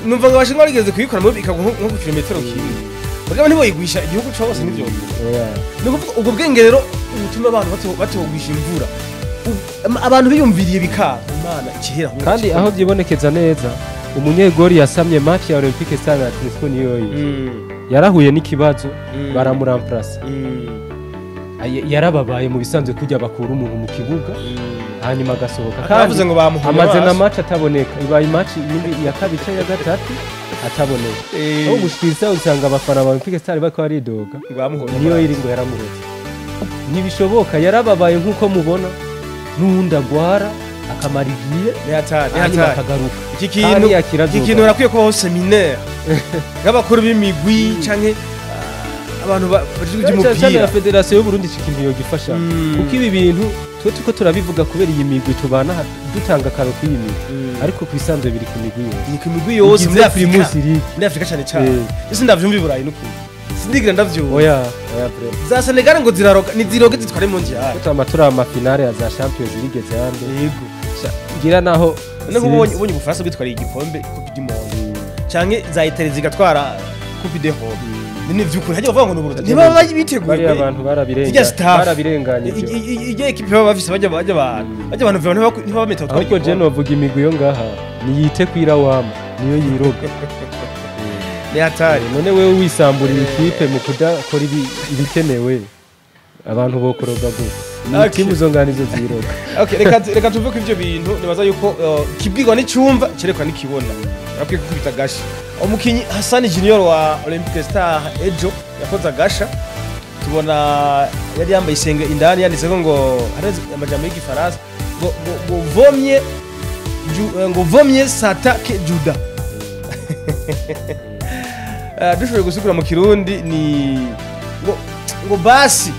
numva ngo abashinwa bageze kuyikora mu bikagwa nko ku kilometero kimwe bagabo nibo yigwisha igihugu cyose n'ivyo nukuvuga ubwo bwenge rero ubutuma abantu batogwisha imvura abantu biyumviriye bikaba Imana ikihera kandi aho byibonekeza neza umunyegori yasamye match ya Olympique Star na Atletico niyoyi yarahuye n'ikibazo baramuramplasa yarababaye mu bisanzwe kujya bakura umuntu mu kibuga hanyuma agasohoka kandi ngo bamuhumye amaze na match ataboneka ibaye match ya kabiri ya gatatu ataboneka aho gushikiriza usanga abafana ba Olympique Star bako ari doga niyo iri ngo yaramuhetse nibishoboka yarababaye nkuko mubona n'undi agwara akamara igihe hanyuma akagaruka iki kintu urakwiye kubaho seminaire nk'abakuru b'imigwi canke abantu bajijwe by'umupira ya Federation y'u Burundi cikimbiyo gifasha kuko ibi bintu twe tuko turabivuga kubera iyi migwi tubana dutanga karo kw'iyi migwi ariko kwisanzwe biri ku migwi yose ni ku migwi yose muri Afrika cyane cyane ese ndavyumva iburayi n'ukuri sindigira ndavyumva oya bre za Senegal ngo ziraroga ni ziroge zitware mu ngiya amatura ama finale ya za Champions League zande yego ngira naho none ubonye ubufaransa bwitwariye igikombe Coupe du Monde canke za Italie zigatwara Coupe d'Europe ni vyukuri hajya bavuga ngo n'uburundi niba biteguye bari abantu barabirenganye igihe ekipe baba bafise bajya abantu ntibameta utwo ariko je novuga imigwi yo ngaha niyite kwirawama niyo yiroga ni hatari none wewe wisamburiye ikipe mu kudakora ibikenewe abantu bokoroga gute timu zonganizo ziroga okay reka tuvuge ivyo bintu nibaza yuko kibwirwa n'icumva cerekwa n'ikibona rapwe kubita gashi umukinyi Hassan Junior wa Olympique Star ejo yakoze agasha tubona yari yambaye isenge indani yanditse ngo hareze amajambo y'igifaransa ngo vomye satake juda dushoboye gusukura mu kirundi ni ngo basi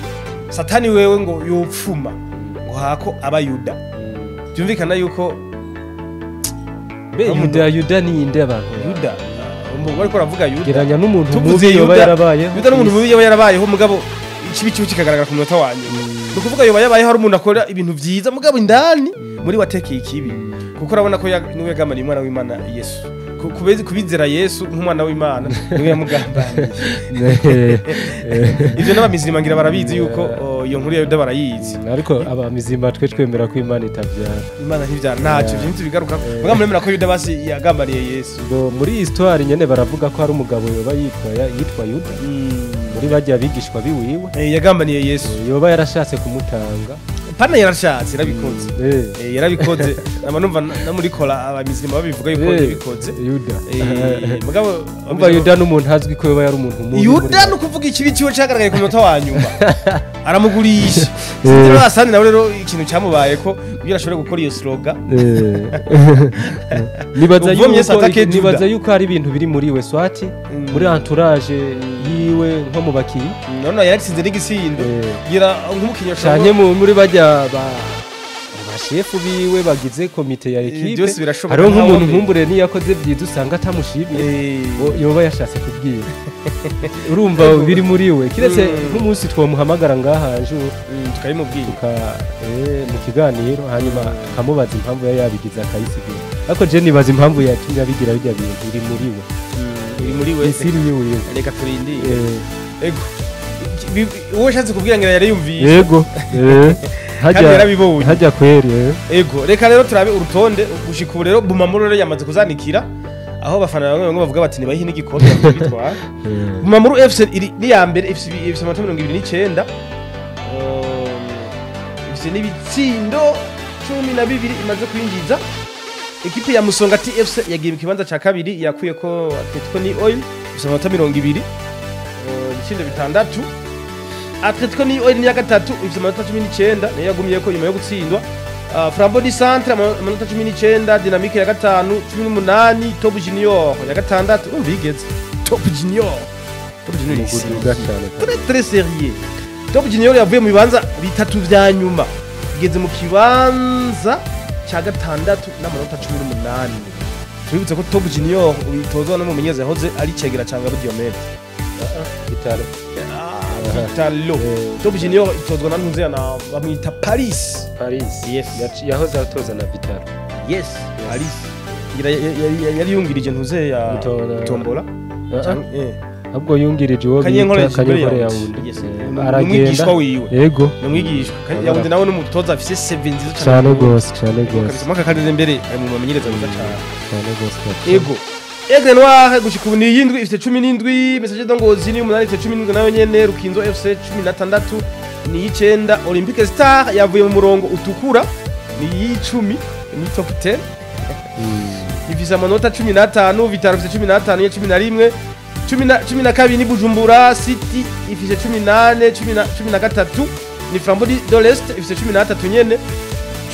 satani wewe ngo yopfuma ngo hako aba yuda byumvikana yuko yuda ni inde abantu yuda bari ko ravuga yuda geranya n'umuntu mubi yoba yarabayeho yuda n'umuntu mubi yoba yarabayeho mugabo ikibi cyo kikagaragara ku munota wanyu no kuvuga yoba yabayeho hari umuntu akora ibintu byiza mugabo indani muri watekeye ikibi kuko urabona ko niwe yagamaniye umwana w'Imana Yesu kubizera Yesu nk'umwana w'Imana niwe yamugambaniye ivyo n'abamizima ngira barabizi yuko iyo nkuru ya Yuda barayizi ariko abamizima twe twemera ko Imana itavyara Imana ntivyara ntacyo byinshi bigaruka mugabo muremera ko Yuda basi yagambaniye Yesu muri histoire nyene baravuga ko hari umugabo yoba yitwa Yuda muri bajya bigishwa biwiwe yagambaniye Yesu yoba yarashatse kumutanga pana yarashatse yarabikoze yarabikoze amanumva na muri kola abamizima babivuga yuko yabikoze Yuda mugabo umva Yuda n'umuntu azwi ko yoba yari umuntu mubi Yuda no kuvuga ikibi cyo cyagaragaye ku munota wa nyuma aramugurisha rero Hasani nawe rero ikintu cyamubaye ko kugira ashobore gukora iyo slogan nibaza yuko hari ibintu biri muri we swati muri entourage yiwe nko mu bakinyi none yaritsinze n'igisindo gira nk'umukinyi cyane muri bajya bashefu biwe bagize komite ya ekipe byose birashoboka, hariho nk'umuntu ntawe nkumbure niyakoze byiza usanga atamushimiye Eh. yoba yashatse kubwira urumva biri muri we kiretse nk'umunsi twamuhamagara ngaha ejo tukabimubwira mu kiganiro hanyuma akamubaza impamvu yari yabigize akayisigira ariko je nibaza impamvu yatumye abigira bijya bintu iri muri we iri muri we isiri yiwe reka turindire ego uwo ashatse kubwira ngo yari yumviye yego kandi yarabibonye hajya kweri ego reka rero turabe urutonde gushika ubu rero Bumamuru rero yamaze kuzanikira aho abafana bamwe bavuga bati nibayihe n'igikombe bitwara Bumamuru FC iri ni ya mbere FC 29 ifite n'ibitsindo 12 imaze kwinjiza ekipe ya Musongati FC yagiye mu kibanza ca kabiri yakuye ko Atletico ni Oil ifite 20 ibitsindo bitandatu Atletico ni Oil ni ya gatatu ifite 19 nayo yagumye ko nyuma yo gutsindwa Flambeau du Centre amanota 19 Dynamique ya gatanu 18 Top Junior ya gatandatu umva igeze Top Junior très sérieux Top Junior yavuye mu bibanza bitatu vya nyuma igeze mu kibanza cya gatandatu n'amanota 18 twibutse ko Top Junior ubitozwa no mu menyeze yahoze ari cegera cyangwa Diomede bitaro Top Junior itozwa na ntunze na bamwita Paris yes yahoze atoza na Vitaro yes Paris yari yungirije ntuze ya Tombola ahubwo yungirije uwo bita Kanyenkore ya wundi aragenda yego numwigishwa ya wundi nawe n'umutoza afise 7 nziza cyane gose maka karire imbere mu bamenyereza nziza cyane gose yego Aigle Noir gushika ubu ni yindwi ifite 17 Message d'Angozi ni 8 ifite 17 nayo nyene Rukinzo FC 16 ni 9 Olympique Star yavuye mu murongo utukura ni 10 ni top 10 ifise amanota 15 Vitaro ifite 15 ye 11 12 ni Bujumbura City ifise 18 13 ni Flambeau de l'Est ifise 13 nyene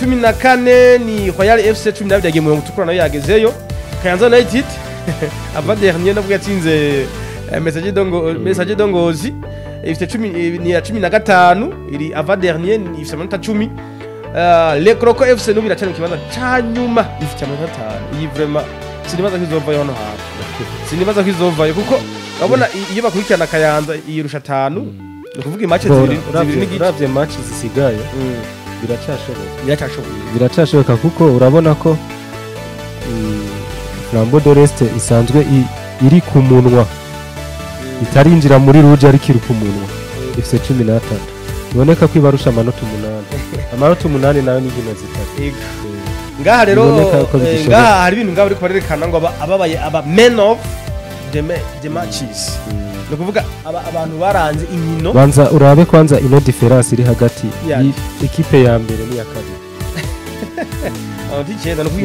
14 ni Royal FC 12 yagiye mu murongo utukura nayo yagezeyo Kayanza United ava dernier nabwo yatsinze Message d'Angozi ifite 10 ni ya 15 iri ava dernier ifite amanota 10 Le Croco FC nubu iracana mu kibanza ca nyuma ifite amanota 5 iyi vraiment sinibaza ko izovayo hano hafi sinibaza ko izovayo kuko urabona iyo bakurikirana Kayanza yirusha 5 no kuvuga match zibiri n'igice uravye match zisigaye biracashoboka kuko urabona ko Flambeau de l'Est isanzwe iri ku munwa itarinjira muri rouge ariko iri ku munwa ifite 13 iboneka ko ibarusha amanota 8 nayo ni gino zitatu ngaha rero ngaha hari ibintu ngaho uri kwarerekana ngo ababaye aba men of the matches no kuvuga abantu baranze inkino banza urabe kwanza ino difference iri hagati ekipe ya mbere ni ya kabiri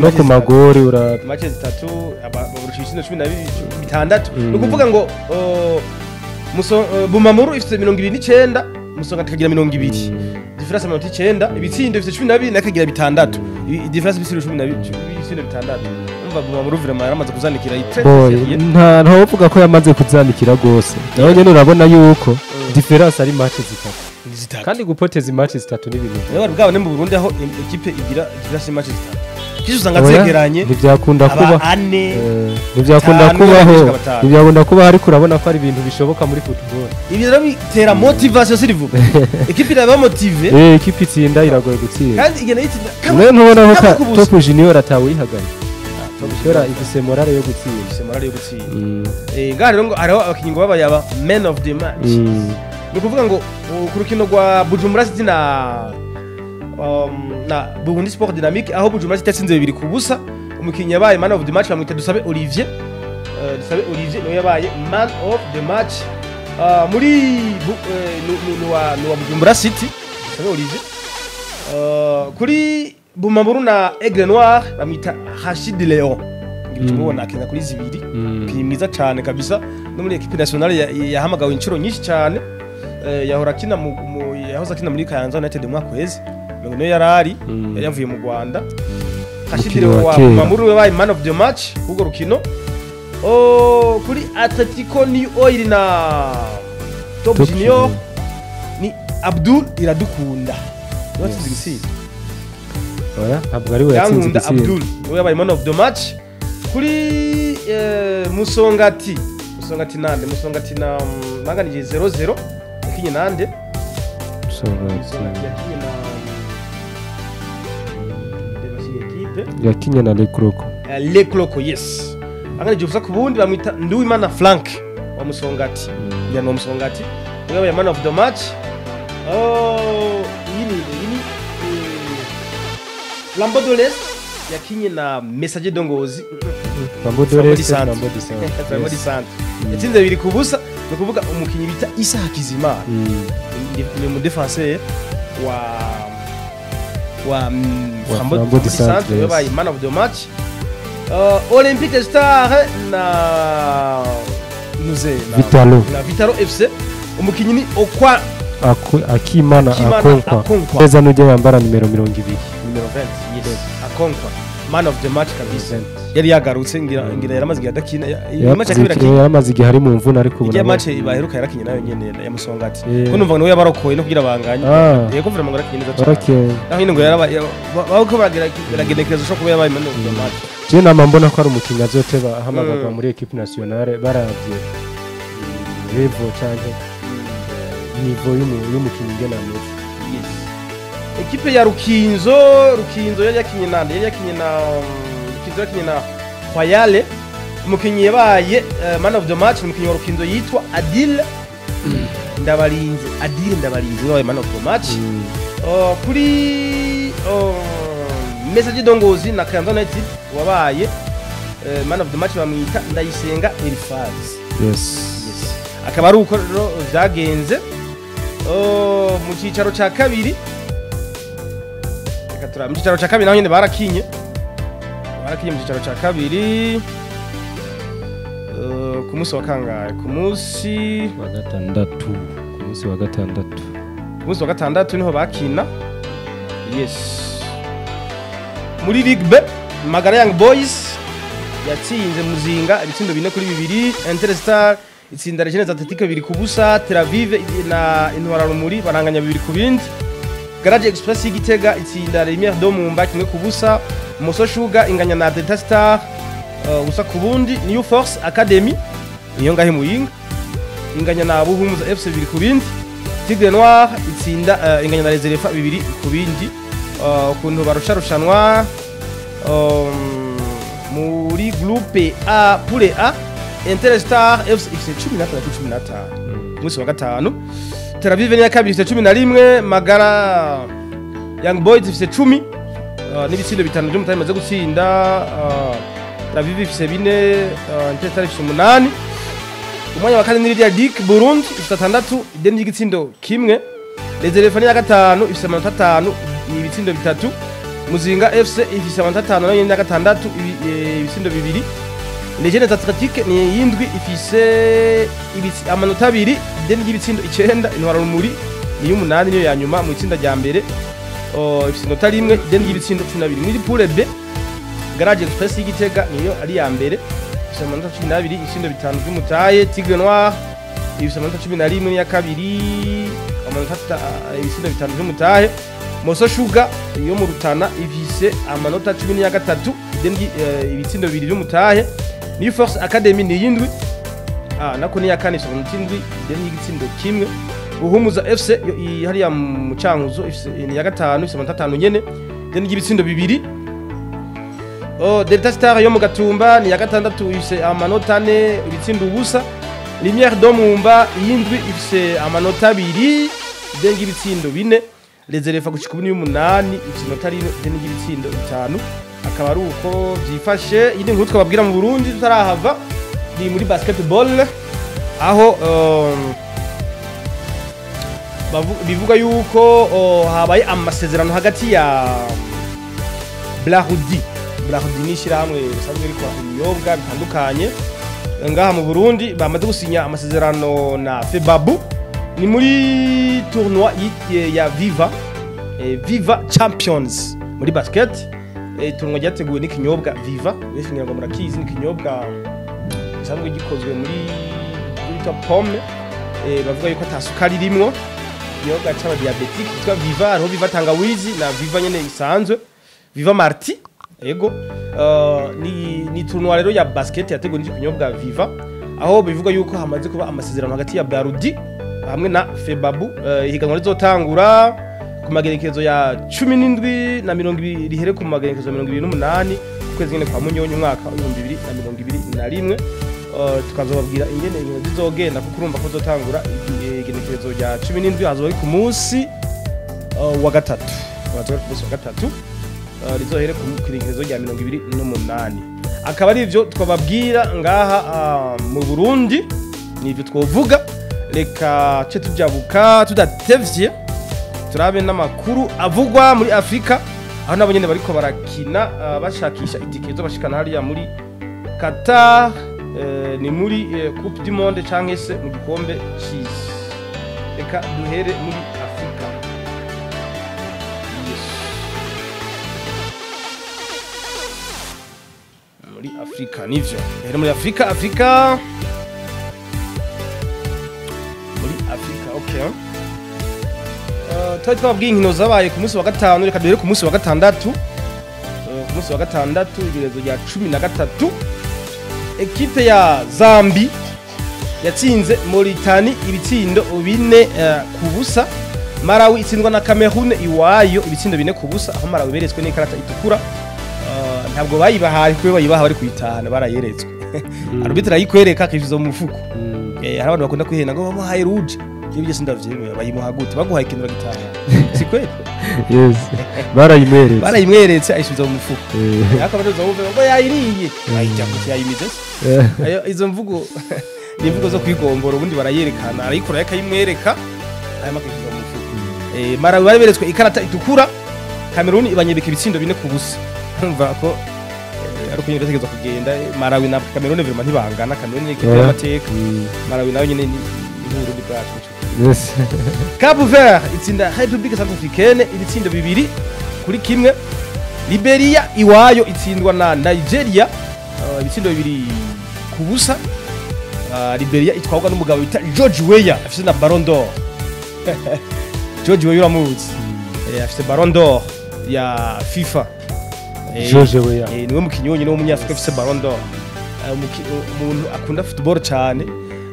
no ku magori urabe match zitatu abarusha 16 no kuvuga ngo Bumamuru ifite 29 Musongati kagira 20 difference amanota 9 ibitsindo ifite 12 nakagira 6 difference bisiri 12 ibitsindo 6 umva Bumamuru vraiment yaramaze kuzanikira nta wovuga ko yamaze kuzanikira gose nawe nyene urabona yuko difference ari match zitatu kandi gupoteza match zitatu n'ibintu nawe bwabo ne mu Burundi aho equipe igira difference match zitatu kizo usanga zegeranye ntibyakunda kuba ntibyakunda kuba ariko urabona ko ari ibintu bishoboka muri football ibi rero bitera motivation sirivu equipe iraba motive equipe itsinda iragoye gutsinda kandi igena itsinda mwe ntubona ko Top Junior atawihagana Top Junior ifise morale yo gutsinda ngaha rero ngo ariho abakinyi ngo babaye aba men of the match ni kuvuga ngo ku rukino rwa Bujumbura City na Burundi Sport Dynamique aho Bujumbura City yatsinze 2-0 umukinyi yabaye man of the match bamwita Dusabe Olivier niwe yabaye man of the match muri wa Bujumbura City Dusabe Olivier kuri Bumamuru na Aigle Noir bamwita Rachid Leon ngibtumubona akina kuri zibiri mwiza cyane kabisa no muri equipe nationale yahamagawe inshuro nyinshi cyane yahora akina yahoze akina muri Kayanza United mu mwaka weze ngo yarari yavuye mu Rwanda Rachid Leon wa Bumamuru we baye man of the match kugo rukino kuri Atletico ni Oil na Top Junior ni Abdul Iradukunda watsinze igisigo oya ntabwo ari we yatsinze Yankunda igitsinda Abdul niwe yabaye man of the match kuri Musongati na banganije 0-0 yakinye nande Musongati yakinye na yakinye na Lekroko Lekroko yes banganije ubusa ku bundi bamwita Nduwimana Frank wa Musongati njyana wa Musongati niwe yabaye man of the match yini Lambo Doles yakinye na Message Dongozi Lambo Doles Lambo Disante yatsinze 2 ku busa no kuvuga umukinyi bita Isa Hakizimana ni mu défenseur wa Lambo Disante yabaye man of the match Olympique Star na Vitalo FC umukinyi ni Okwa Akimana Akonkwa neza nujya yambara nimero 20 numero 20 yes Akonkwa man of the match kabisa yari yagarutse ngira yaramaze igihe adakina match akabira yaramaze igihe hari mu mvuna ariko ubona match ibaheruka yarakinye nayo nyene ya Musongati ko numva ngo yabarokoye no kugira banganye yego vraiment ngo yarakinye neza cyane naho nyine ngo yaraba baragenekerezo sho kuba yabaye man of the match je nama mbona ko ari umukinnyi azoteba ahamagarwa muri equipe nationale baravye level cyane nivo y'umukinnyi ngena muri yes equipe ya Rukinzo yari yakinye na Fayale umukinnyi yabaye man of the match umukinnyi wa Rukinzo yitwa Adil Ndabarinze yabaye man of the match kuri Message Dongozi na Kayanza United wabaye man of the match bamwita Ndayisenga Elifaz yes akaba ari uko byagenze mu cicaro ca kabiri mu cicaro ca kabiri naho nyene barakinye mu cicaro ca kabiri ku munsi wa kangahe ku munsi wa gatandatu niho bakina yes muri Ligue B Magara Young Boys yatsinze Muzinga ibitsindo 4-2 Interstar itsinda Regenez Atletico 2 ku busa Tel Aviv na Intwara Rumuri baranganya 2 ku bindi Garage Express y'Igitega itsinda Lumière do Mumba 1 ku busa Moso Sugar inganya na Delta Star gusa ku bundi New Force Academy iyo ngahe muyinga inganya na Buhumuza FC 2 ku bindi Tigre Noir itsinda inganya na Reserve 2 ku bindi ukuntu barushanwa muri groupe A pure A Interstar FC 13 musi wa gatanu Tel Aviv ya kabiri 11 Magara Young Boys 10 n'ibitsindo bitanu byo mutamaze gutsinda Tel Aviv 4 Interstar 8 umwanya wa kane n'iriya Dick Burundi 6 ideni y'igitsindo kimwe Reserve ya gatanu 5 ibitsindo bitatu Muzinga FC ifise 5 nayo ya gatandatu ibitsindo 2 Legends Athletic ni yindwi ifise amanota 2 ideni y'ibitsindo 9 Intwara Rumuri ni y'umunani niyo ya nyuma mu itsinda rya mbere ifise inota 1 ideni y'ibitsindo 12 muri poule B Garage Express y'Igitega niyo ari ya mbere ifise amanota 12 ibitsindo 5 by'umutaye Tigre Noir ifise amanota 11 ya kabiri amanota ibitsindo 5 by'umutaye Moso Sugar yo mu Rutana ifise amanota 13 ideni ibitsindo 2 by'umutahe New Force Academy ni yindwi nako ni yakane so ntindwi ideni y'igitsindo kimwe Buhumuza FC hari ya mucankuzo ifise ni ya gatanu ifise amanota 5 nyene ideni y'ibitsindo 2 Delta Star yo mu Gatumba ni ya gatandatu ifise amanota 4 ibitsindo ubusa Lumière do Mumba yindwi ifise amanota 2 ideni y'ibitsindo 4 Reserve gushika ubu ni 8 ikinota rino ideni y'ibitsindo 5 akaba ari uko byifashe indi nkuru twababwira mu Burundi tutarahava ni muri basketball aho bivuga yuko habaye amasezerano hagati ya Blahudi ni shiramwe bisanzwe rikora ibinyobwa bitandukanye ngaha mu Burundi bamaze gusinya amasezerano na Febabu ni muri tournoi ya Viva Champions muri basket tournoi ryateguwe n'ikinyobwa Viva beshingira ngo murakizi n'ikinyobwa gisanzwe gikozwe muri bita pomme bavuga yuko atasukari rimwo ikinyobwa cy'aba diabetic cyitwa Viva aho Viva tangawizi na Viva nyene isanzwe Viva Marti yego ni tournoi rero ya basket yateguwe n'ikinyobwa Viva aho bivuga yuko hamaze kuba amasezerano hagati ya Barudi hamwe na Febabu ihiganwa rizotangura ku magerekezo ya 17 na 20 rihere ku magerekezo 28 kwezi nyene kwa Munyonyo umwaka wa 2021 tukazobabwira ingene ibintu bizogenda kuko urumva ko zotangura igenekerezo rya 17 hazoba ku munsi wa gatatu rizohere ku kiringezo rya 28 akaba ari ivyo twababwira ngaha mu Burundi nivyo twovuga reka cyo tujabuka tudatevye turabe n'amakuru avugwa muri Afrika aho nabo nyene bariko barakina bashakisha itikezo bashikana hariya muri Qatar ni muri Coupe du Monde canke se mu gikombe c'isi reka duhere muri Afrika muri Afrika nivyo rero muri Afrika muri Afrika okay twabwiye inkino zabaye ku munsi wa gatanu reka duhere ku munsi wa gatandatu ku munsi wa gatandatu igerezo rya 13 ekipe ya Zambi yatsinze Mauritania ibitsindo 4 kubusa Malawi itsindwa na Cameroon iwayo ibitsindo 4 kubusa aho Malawi beretswe n'ikarata itukura ntabwo bayibahaye kuko bayibaha bari kuyitahana barayeretswe arbitre ayikwereka akishiza mu mufuko hari abantu bakunda kwihena ngo bamuhaye rouge ibyo sindavyemera bayimuha gute baguhaye ikintu gitaha si kwete yes barayimweretse ayishiza mu mufuko akabazo wumve ngo yayiriye ayijya kuti yayimize ayo izo mvugo ni mvugo zo kwigombora ubundi barayerekana arayikora yakayimwereka ayo makishiza mu mufuko Malawi bari beretswe ikarata itukura Cameroon ibanyereka ibitsindo 4 kubusa umva ko ariko nyine tegeza kugenda Malawi na Cameroon vraiment ntibangana Cameroon ni ikipe y'amateka Malawi nayo nyine ni Burundi bwacu yes Cap Vert itsinda Republique Centrafricaine ibitsindo 2-1 Liberia iwayo itsindwa na Nigeria ibitsindo 2 kubusa Liberia itwagwa n'umugabo bita George Weah afite na Ballon d'Or George Weah uramuzi afite Ballon d'Or ya FIFA George Weah niwe mukinyi wonyine w'umunyafrika afite Ballon d'Or umuntu akunda football cyane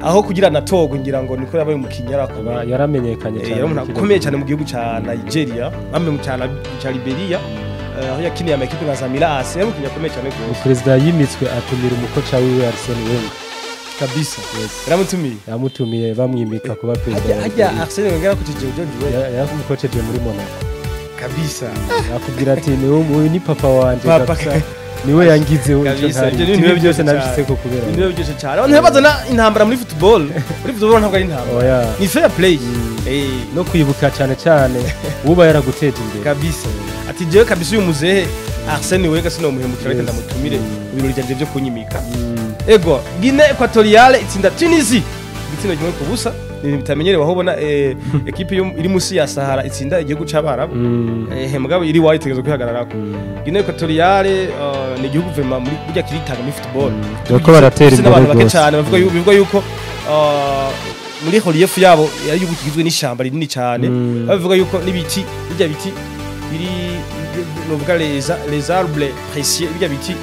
aho kugira natogo ngira ngo niko yabaye umukinyi yaramenyekanye cyane umuntu akomeye cyane mu gihugu ca Nigeria bamwe mu cyana ca Liberia aho yakiniye amakipe nka Zamira AS yamukinyi akomeye cyane gose president yimitswe atumira umukoca wiwe Arsene Wenger kabisa yamutumiye bamwimika kuba president hajya Arsene Wenger kutije George Weah yamukoceje muri Monaco kabisa akubwira ati ni papa wanje kabisa niwe yangize niwe byose nabishitse ko kubera niwe byose cyane abantu bazana intambara muri football ntabwo ari intambara ni fair play no kwibuka cyane uba yaraguteje imbere kabisa ati jewe kabisa uyu muzehe Arsene Wenger sinomuhemukira reka ndamutumire ibirori byanje byo kunyimika ego Guinea Equatoriale itsinda Tunisia igitsina kimwe kubusa ni bitamenyere bahobona ekipe iri musi ya Sahara itsinda igihugu c'abarabu mugabo iri wayo itegezo kwihagararako Guinea Equatoriale ni igihugu vema muri burya kiritanga muri football bako baratera imbere bake cyane bavuga yuko muri relief yabo yari igihugu kigizwe n'ishamba rinini cyane bavuga yuko nibiti bijya biti biri novuga les arbres précieux bijya biti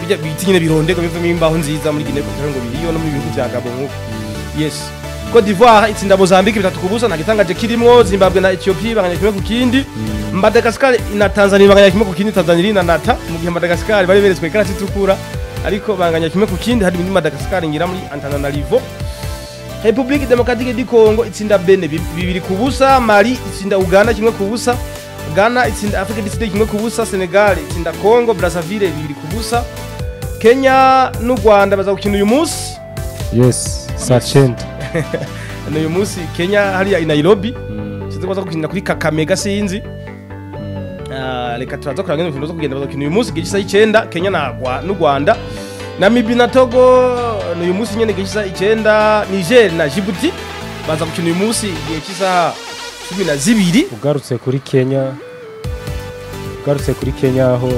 bijya biti nyine birondeka bivamo imbaho nziza muri Guinea Equatoriale ngo biriyo no mu bihugu bya Gabon nkuko yes Côte d'Ivoire itsinda Mozambique 3 kubusa na gitangaje kirimo Zimbabwe na Ethiopia banganya kimwe ku kindi Madagascar na Tanzania banganya kimwe ku kindi Tanzania iri na nata mu gihe Madagascar bari beretswe ikarata itukura ariko banganya kimwe ku kindi hari muri Madagascar ngira muri Antananarivo République démocratique du Congo itsinda Benin 2 kubusa Mali itsinda Uganda kimwe kubusa Ghana itsinda Africa du Sud kimwe kubusa Senegal itsinda Congo Brazzaville 2 kubusa Kenya n'u Rwanda baza gukina uyu munsi yes Sachent uyu munsi Kenya hariya i Nairobi sizo baza gukina kuri Kakamega sinzi reka turaza kuranga ibintu zo kugenda baza gukina uyu munsi gisa 9 Kenya n'u Rwanda Namibia na Togo uyu munsi nyene gisa 9 Niger na Djibouti baza gukina uyu munsi gihe kisa 12 ugarutse kuri Kenya aho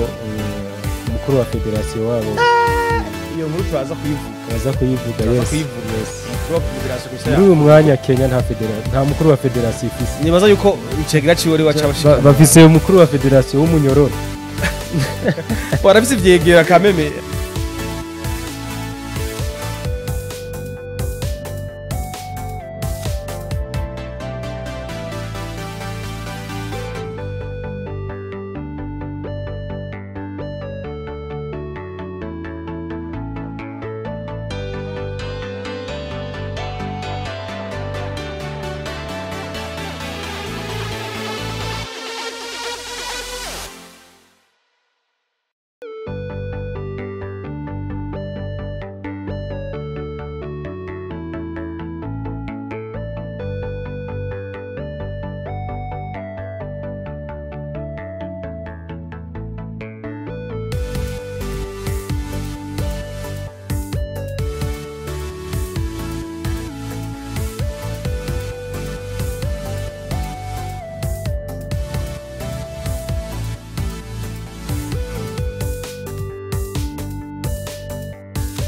umukuru wa federation wabo iyo nkuru turaza kuyivuga yes mukuru wa federasiyo gusa muri uyu mwanya Kenya nta mukuru wa federasiyo ifise nibaza yuko icegera ciwe ari waca bashika bafise umukuru wa federasiyo w'umunyororo barafise ivyegera kameme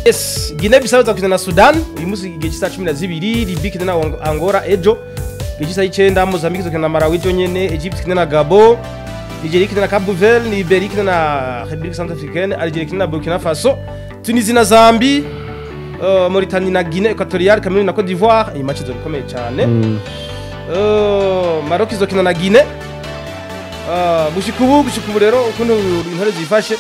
Yes, Guinea Bissau izakina na Sudan uyu munsi igihe cy'isa 12, Libya ikina na Angola ejo igihe cy'isa 9, Mozambique izakina na Malawi ejo nyene, Egypt ikina na Gabon, Nigeria ikina na Cabo Verde, Liberia ikina na République Centrafricaine, Algeria ikina na Burkina Faso, Tunisie na Zambie, Mauritanie na Guinée Equatoriale, Cameroun na Côte d'Ivoire, iyi match izokomeye cyane. Maroc izokina na Guinée. Gushika ubu rero ukuntu intore zifashe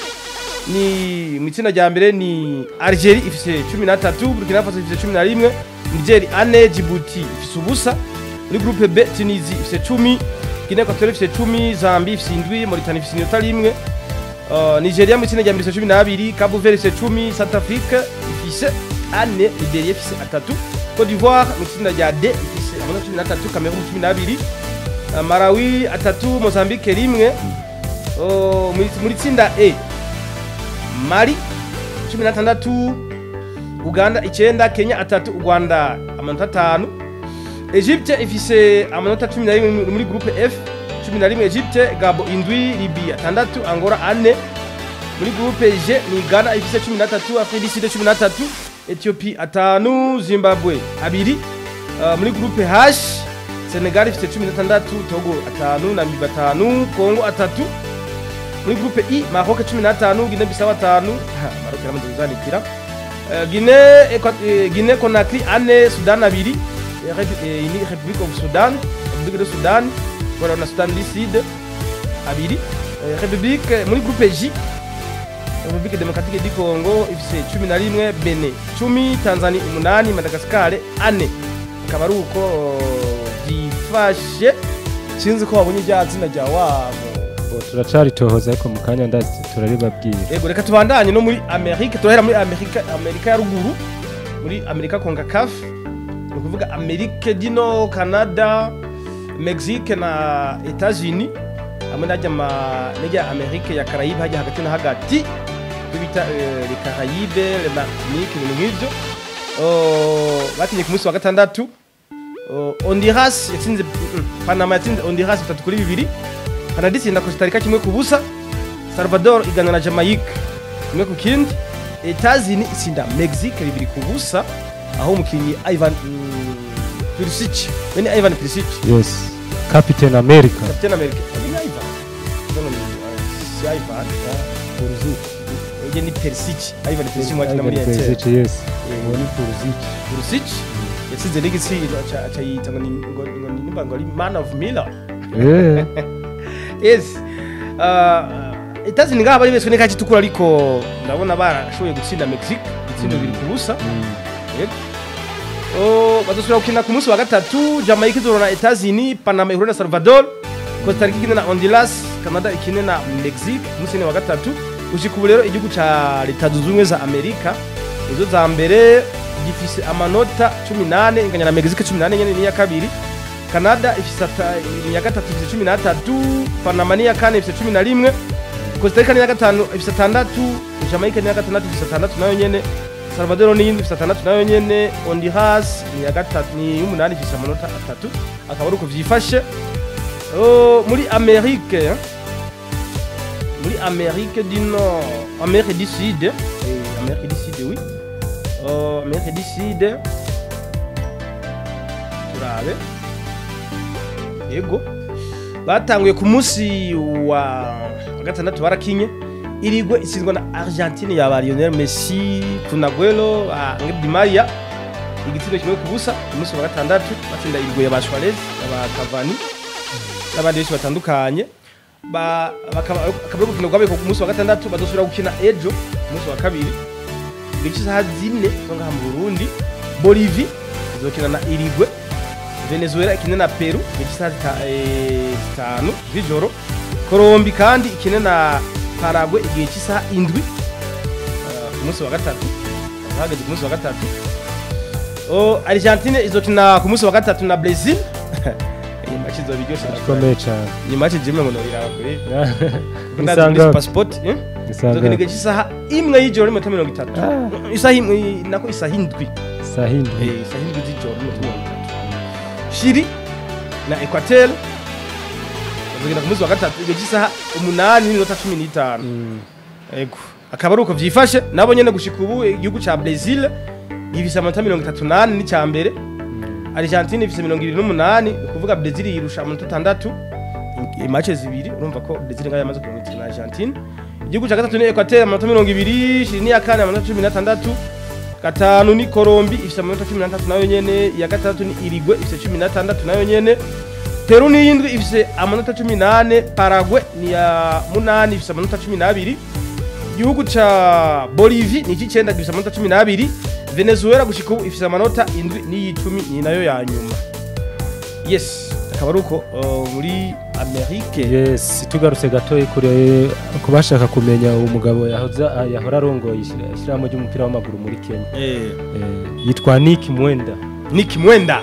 ni mwitsinda rya mbere ni Algeria ifise 13, Burkina Faso ifise 11, Niger 4, Djibouti ifise ubusa. Muri groupe B Tunisie ifise 10, Guinée Equatoriale ifise 10, Zambie ifise 7, Mauritanie ifise 1. Nigeria mwitsinda rya mbere ifise 12, Cabo Verde ifise 10, Centrafrique ifise 4, Liberia ifise 3, Côte d'Ivoire mwitsinda rya D ifise 13, Cameroun 12, Malawi 3, Mozambique 1. Muri tsinda E Mali 16, Uganda 9, Kenya 3, Rwanda 5. Egypte ifise 11 muri groupe F 11, Egypte, Gabon 7, Libya 6, Angola 4. Muri groupe G ni Ghana ifise 13, Afrique du Sud 13, Ethiopie 5, Zimbabwe 2. Muri groupe H Senegal ifise 16, Togo 5, Namibia 5, Congo 3. Muri groupe I Maroc 15, Guinée Bissau 5, Maroc yaramaze kuzanikira. Guinée Conakry 4, Sudan 2, République of Sudan, République de Sudan, voilà na Sudan du Sud 2. République muri groupe J République démocratique du Congo ifise 11, Benin 10, Tanzania 8, Madagascar 4. Kabaruko gifashe sinzi ko wabonye ibyazina rya wabo turacari tohoza ariko mu kanya ndazi turaribabwira. Yego reka tubandanye no muri Amerika, turahera muri Amerika ya ruguru, muri Amerika CONCACAF, no kuvuga Amerika dino, Canada, Mexique na Etats-Unis, amwe najya Amerika ya Caraïbe hajya hagati na hagati bita les Caraïbes, les Martinique n'ibyo. Batinye ku munsi wa gatandatu Honduras yatsinze Panama, yatsinze Honduras 3-2. Canada itsinda Costa Rica 1-0. Salvador igana na Jamaica 1-0. Etats-Unis itsinda Mexique 2-0 aho umukinnyi Ivan Perisic, Ivan Perisic, yes, Captain America. Captain America ni Ivan, si Ivan Perisic, ni Perisic, Ivan Perisic mwakina muri Perisic, yes, ni Perisic yatsinze n'igitsina cyayita ngo ni man of Miller. Yes. Etats-Unis ngaba bari beswe neka kitukura ariko ndabona barashoboye gutsinda Mexique itsindo 2-0. Badusubira gukina ku munsi wa gatatu, Jamaica izorona na Etats-Unis, Panama ihura na Salvador, Costa Rica ikine na Honduras, Canada ikine na Mexique munsi wa gatatu. Gushika ubu rero igihugu ca Leta Zunze Ubumwe za Amerika izo za mbere gifise amanota 18 inganya na Mexique 18 nyene ni ya kabiri. Canada ifise ya gatatu ifise 13, Panama ni ya kane ifise 11, Costa Rica ni ya gatanu ifise 6, Jamaica ni ya gatandatu ifise 6 nayo nyene, Salvador ni ifise 6 nayo nyene, Honduras ni ya gatatu ni 8 ifise amanota 3. Akaba ari uko vyifashe muri Amerique, muri Amerique du Nord, Amérique du Sud, Amérique du Sud oui. Amérique du Sud turabe yego batanguye ku munsi wa gatandatu barakinye irigwe isizwa na Argentine ya Lionel Messi Kunagüero Angel Di Maria igitego kimwe ku busa ku munsi wa gatandatu batsinda irigwe ya Suarez aba Cavani n'abandi benshi batandukanye bakaba gukina kwabe ku munsi wa gatandatu badosubira gukina ejo ku munsi wa kabiri igice saha 4 ngaha mu Burundi Bolivia izokina na irigwe Venezuela ikine na Peru igice saha 5 z'ijoro Colombia kandi ikine na Paraguay igihe cy'isaha 7 ku munsi wa gatatu hageze ku munsi wa gatatu Argentine izokina ku munsi wa gatatu na Brazil iyi match izobiryoshe ikomeye cyane iyi match jimwe ngo norira kuri Nisanga passport izokina igihe cy'isaha 1 y'ijoro mu 30 isaha nako isaha 7 isaha 7 z'ijoro mu 30 Chili na Equateur bazogenda ku munsi wa gatatu igihe cy'isaha 8:15 ego akaba ari uko vyifashe nabo nyene gushika ubu igihugu ca Brazil gifise amanota 38 ni ca mbere Argentine ifise 28 kuvuga Brazil yirusha amanota 6 imatch zibiri urumva ko Brazil ngayo yamaze kurungikira Argentine igihugu ca gatatu ni Equateur amanota 20 Chili ya kane amanota 16 gatanu ni Colombia ifise amanota 13 nayo nyene ya gatatu ni Uruguay ifise 16 nayo nyene Peru ni yindwi ifise amanota 18 Paraguay ni ya 8 ifise amanota 12 igihugu ca Bolivia ni c'icenda gifise amanota 12 Venezuela gushika ubu ifise amanota 7 ni 10 ni nayo ya nyuma yes akaba ari uko muri Amerique yes tugarutse gatoyi kure kubashaka kumenya umugabo yahora arongoye ishyiramo ry'umupira w'amaguru muri Kenya yitwa Nick Mwendwa Nick Mwendwa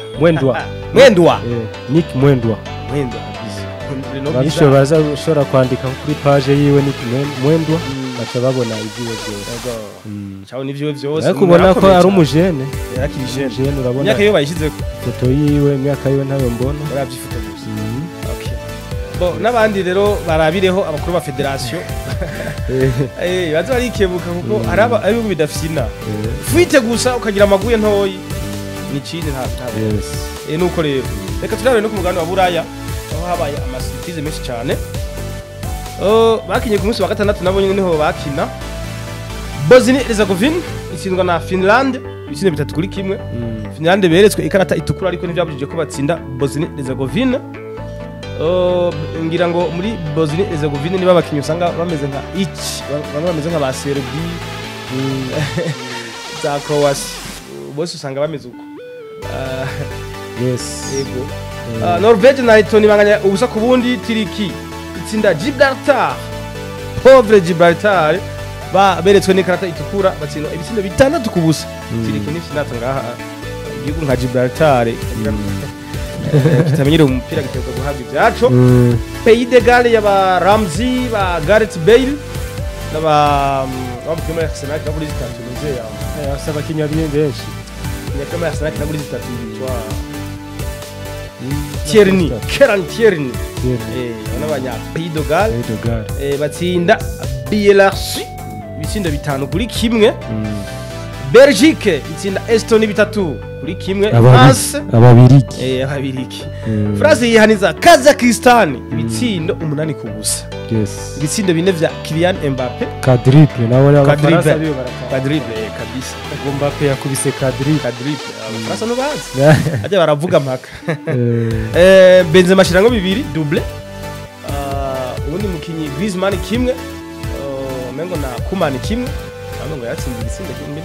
bashobora kwandika kuri page yiwe Nick Mwendwa baca babona ibyiwe byose cyao nivyo byose ariko ubona ko ari umujene yarakije urabona myaka yo bayishize foto yiwe myaka yiwe ntayo mbona barabyifoto gusa okay bo nabandi rero barabireho abakuru ba federation bazo barikebuka kuko araba ari bidafina fuite gusa ukagira amaguye ntoyi ni cindi nta nuko rero reka turabe no ku muganda wa Buraya aho habaye amasitize menshi cyane bakinye ku munsi wa gatandatu nabo nyine niho bakina Bosnie-Herzegovina itsindwa na Finland ibitsinde 3 kuri kimwe Finland beretswe ikarata itukura ariko ntivyabujije ko batsinda Bosnie-Herzegovina ngira ngo muri Bosnie-Herzegovina niba bakinye usanga bameze nka bameze nka ba Serbia za Croatia bose usanga bameze uko yes ego Norvege na Lettonia banganya ubusa ku bundi Turiki itsinda Gibraltar pauvre Gibraltar beretswe n'ikarata itukura batsinda ibitsinde 6 ku busa Turiki ni finata ngaha igihugu nka Gibraltar kitamenyere umupira giteguka guhabwa ibyaco Pays de Galles yaba Ramsey ba Gareth Bale naba bamukema Arsenal kaburi zitatu nze ya asaba kinyabye benshi yakama Arsenal kaburi zitatu twa Tierney Kieran Tierney n'abanya Pays de Galles batsinda Bielorussie ibitsinda 5 kuri kimwe Belgique itsinda Estonia 3 kuri kimwe France ababiriki France yihaniza Kazakhstan ibitsindo 8 ku busa yes ibitsindo 4 vya Kylian Mbappe quadruple nabone abafaransa biyo quadruple kabisa Mbappe yakubise quadruple France no bazi aje baravuga mpaka Benzema shirango 2 double ubundi mukinyi Griezmann kimwe mengo na Koeman kimwe ngo yatsinze igitsindo kimwe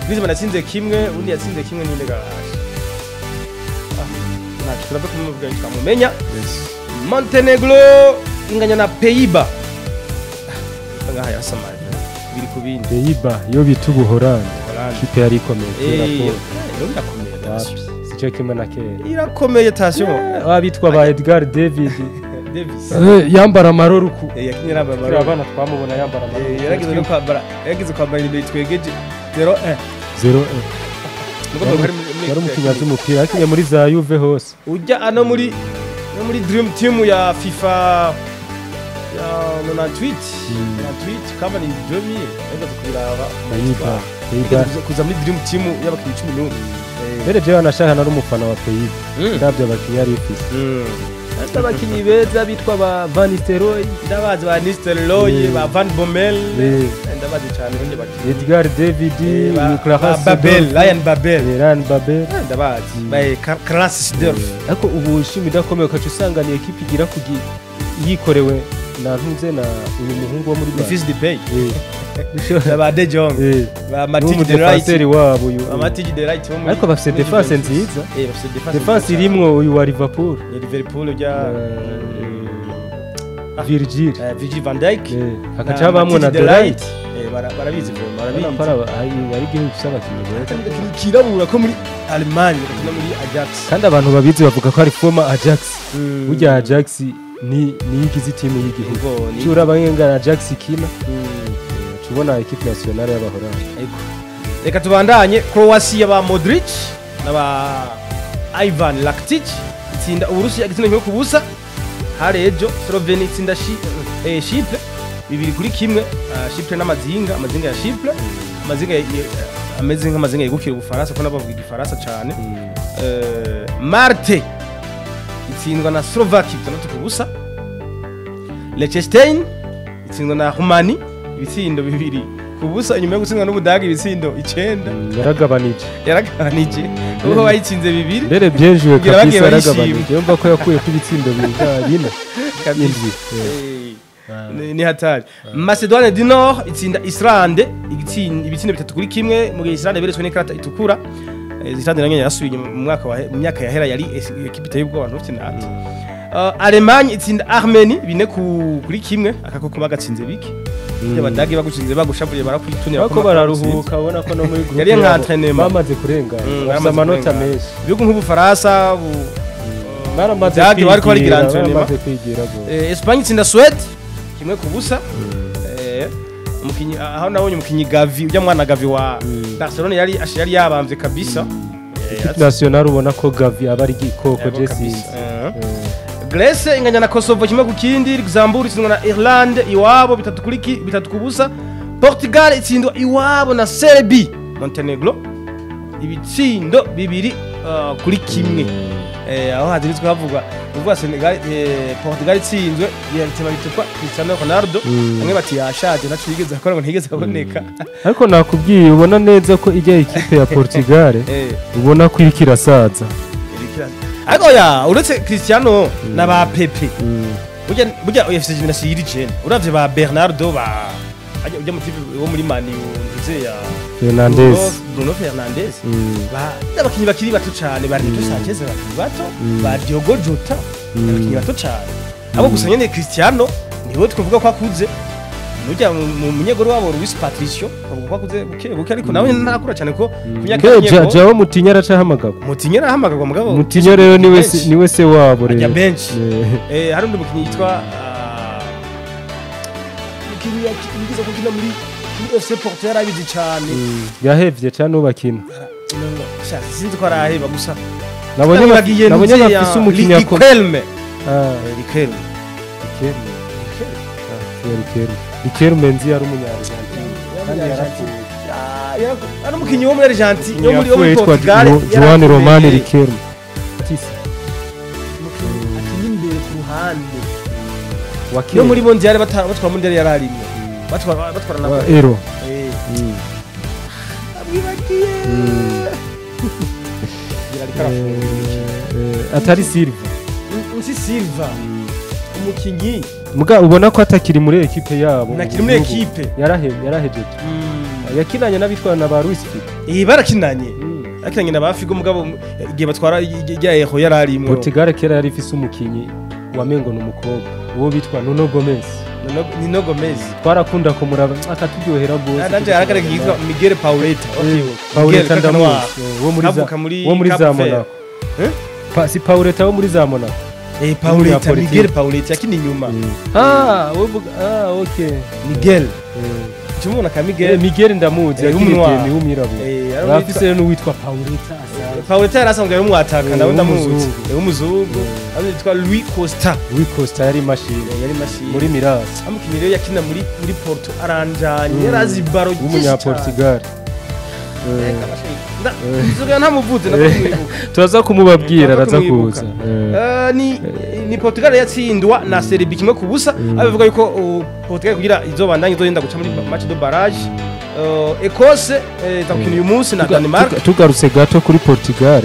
Griezmann yatsinze kimwe undi yatsinze kimwe n'inde garage nta turaba kumuvuga tukamumenya Montenegro inganya na Pays-Bas ngaha yasamaye biri ku bindi Pays-Bas yo bitubu Holland kipe yari ikomeye sico kimwe na kera irakomeye tasyo abitwa ba Edgar Davis yambara amaroruku yakinyira abana twamubona yambara amaroruku yaragize kwambara ibintu twegeje 0-1 yari umukinyazi w'umupira akinye muri za Juve hose ujya ano muri dream team ya FIFA ya 98 kama ni 2000 enda tukiraba kuza muri dream team y'abakinnyi 11 mbere jewe nashaka nari umufana wa Pays ndabyo abakinnyi yari ifise ati abakinnyi beza bitwa ba Van Nistelrooy ndabazi ba Nistelrooy ba Van Bommel ndabazi cyane bonye bakinnyi Edgar David Nicolas Babel Ryan Babel ndabazi ba Klaas Seedorf ariko ubu shimi idakomeye ukaca usanga ni ekipe igira yikorewe na ntuze na uyu muhungu wo muri Fils de Pay ba De Jong ba Matic de Right wabo uyu Matic de Right ariko bafite defense nziza defense irimwo uyu wa Liverpool ya Virgil van Dijk hakaca bamwe na De Right barabizi barabizi ari gihe usaba kintu kirabura ko muri Allemagne no muri Ajax kandi abantu babizi bavuga ko ari former Ajax burya Ajax ni igize team y'igihugu cyura abangana Ajax kina tubona equipe nationale y'abahorani reka tubandanye Croatia ba Modric na ba Ivan Rakitic itsinda Uburusiya igitsina kimwe ku busa harejo Slovenia itsinda Chypre 2-1 Chypre n'amazinga ya Chypre amazinga ameze nk'amazinga yegukira ubufaransa ko nabavuga igifaransa cyane Marte itsindwa na Slovakia 3 ku busa Liechtenstein itsindwa na Rumani ibitsindo 2 ku busa inyuma yo gutsindwa n'Ubudage ibitsindo 9 yaragabanije uho bayitsinze 2 mbere byejwe kabisa yaragabanije yumva ko yakuye ku ibitsindo 4 kabisa ni hatari Macedoine du Nord itsinda Islande ibitsindo 3-1 mu gihe Islande beretswe n'ikarata itukura Islande nanyo yasubiye mu myaka yahera yari ekipe iteye ubwoba ntufite nati Allemagne itsinda Armenie 4-1 akakoko bagatsinze biki y'abadage bagutsinze bagushavuye barakwitunira bako bararuhuka ubona ko no muri groupe yari nk'entraînement bamaze kurengana amanota menshi bigo nk'ubufaransa baramaze bari ko ari grand entraînement Espagne itsinda Suède 1-0 umukinyi aho nabonye umukinyi Gavi ujya mwana Gavi wa Barcelona yari yabamvye kabisa national ubona ko Gavi abari gikoko Jessinze Grèce inganya na Kosovo 1-0 Luxembourg itsindwa na Irlande iwabo 3-0 Portugal itsindwa iwabo na Serbia Montenegro ibitsindo 2-1 aho hadiritswe havugwa uvuga Senegal Portugal itsinzwe yatema bitwa Cristiano Ronaldo bamwe bati yashaje nacu yigeze akora ngo ntigeze aboneka ariko nakubwiye ubona neza ko ijya ikipe ya Portugal ubona ko irikirasaza ariko uretse Cristiano na ba Pepe burya UFC generation yiri jene uravye ba Bernardo ujya mu tipe wo muri Man U ntize ya Bruno Fernandes abakinnyi bakiri bato cyane bari Nico Sanchez bakiri bato ba Diogo Jota abakinnyi bato cyane abo gusa nyene Cristiano niwe twavuga ko akuze nujya mu munyegoro wabo Luis Patricio bavuga ko akuze buke ariko nawe ntarakura cyane ko kunyaka jawo Mutinya aracahamagagwa Mutinya arahamagagwa mugabo Mutinya rero niwe se wabo rero ya bench hari undi mukinnyi yitwa mukinnyi yagize kugina muri FC Porto yarabizi cyane yahevye cyane ubakina sinzi ko araheba gusa nabonye bafise umukinnyi Riquelme Riquelme nzi yari umunyarwanda kandi yarapfuye ari umukinnyi wo muri Argentine yo muri Portugal Joan Romani Riquelme umukinnyi imbere ku ruhande yo muri Mondial batwara Mondial yararimwe batwara na Ero atari Silva umukinnyi muga ubona ko atakiri muri ekipe yabo nakiri muri ekipe yarahejeje yakinanye n'abitwara na ba Luis Figo barakinanye yakinanye na ba Figo mugabo igihe batwara ijya eho yararimwe Portugal kera yari ifise umukinnyi wamengo n'umukobwa uwo bitwa Nuno Gomes twarakunda kumuraba akaturyohera gose nanje arakareka yitwa Miguel Pauleta wo muri za Monaco si Pauleta wo muri za Monaco Pauleta Miguel Pauleta yakini nyuma okay Miguel tumuna ka Miguel ndamuzi yakini w'umwirabura bafise n'uwitwa Pauleta Pauleta yarasanzwe ari umwataka nawe ndamuzi w'umuzungu. w'umuzungu yitwa Louis Costa Louis Costa yari machine yari mashini muri Miras amukinnyi rero yakina muri Porto aranjanye yarazi baro w'umunya Portugal nzoga ntamuvuze nakumwibuka turaza kumubabwira araza kumwibuka. kuza ni Portugal yatsindwa na Serbia kimwe ku busa abivuga yuko Portugal kugira izobandanye izogenda guca muri match de barrage Ecosse izakina uyu munsi na Denmark tugarutse gato kuri Portugal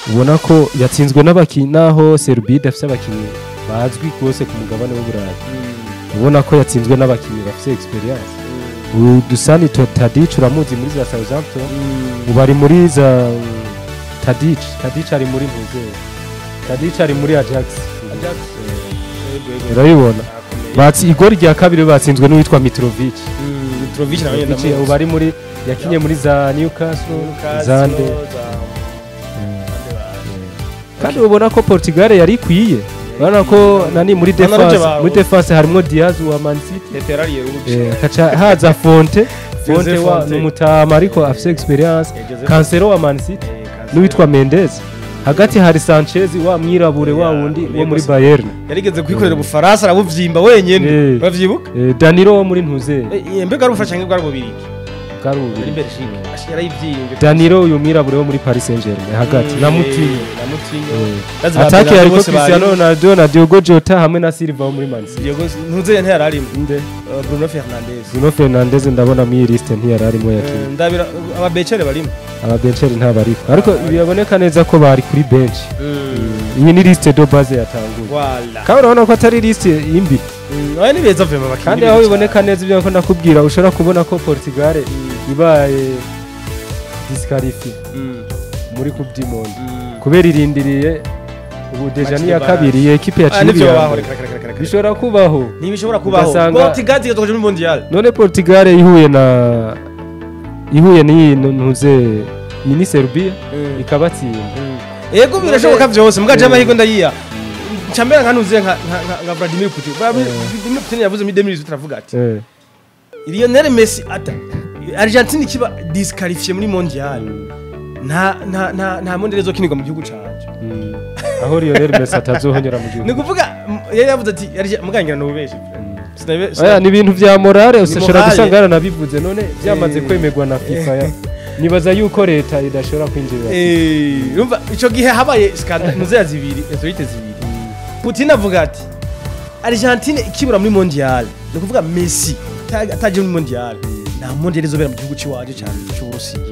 ubona ko yatsinzwe n'abakinnyi naho Serbia idafite abakinnyi bazwi rwose ku mugabane w'Uburayi ubona ko yatsinzwe n'abakinnyi bafite experience Dusan Tadic uramuzi muri za Southampton ubu ari muri za Tadic ari muri Mpuze Tadic ari muri Ajax urabibona batsi igori rya kabiri batsinzwe n'uwitwa Mitrovic nawe ndamuzi ubu ari muri yakinye muri za Newcastle Zande kandi ubona ko Portugal yari ikwiye urabona ko nani muri defense harimo Diaz wa Man City kaca haza Fonte wa numutama ariko afite experience Cancelo wa Man City n'uwitwa Mendes hagati hari Sanchez wa mwirabure wa wundi wo muri Bayern yarigeze kwikorera ubufaransa arabuvyimba wenyene bavyibuka Danilo wo muri Ntuze mbega ari ufasha ngibwa arabubiriki Karubiri muri Belgique ashira yivyimbe Danilo uyu mwirabure wo muri Paris Saint-Germain hagati na Mutinho atake yariko Cristiano Ronaldo na Diogo Jota hamwe na Silva wo muri Man City Ntuze ntiyararimo inde Bruno Fernandes ndabona muri liste ntiyararimo yakinye ndabira ababecere barimo ababenceri ntabariko ariko biraboneka neza ko bari kuri bench iyi ni liste de base yatanguye kandi urabona ko atari liste imbi ni beza vema bakindi kandi aho biboneka neza ibyo nakubwira ushobora kubona ko Portugal ibaye disqualifié muri Coupe du Monde kubera irindiriye ubu deja ni ya kabiri equipe yaciye bishobora kubaho ntibishobora kubaho Portugal izoje muri mondial none Portugal ihuye n'iyi Ntuze iyi ni Serbia ikabatsinda yego birashoboka byose mugaje amahirwe ndayiya Chambera nkanuze nka Vladimir Putin. Vladimir Putin yavuze muri 2018 turavuga ati Lionel Messi ata Argentine kiba disqualifié muri mondial. Nta mondial izokinirwa mu gihugu cyacu. Aho Lionel Messi atazohonyora mu gihugu. Ni kuvuga yari yavuze ati mugangira no bubeje. Aya ni ibintu vya morale ushobora gusanga yaranabivuze none byamaze kwemegwa na FIFA ya nibaza yuko leta idashobora kwinjira. Urumva ico gihe habaye scandale muze zibiri autorite zibiri. Putin avuga ati Argentine ikibura muri mondial no kuvuga Messi ataje muri mondial nta mondial izobera mu gihugu ciwaje cyane cy'Uburusiya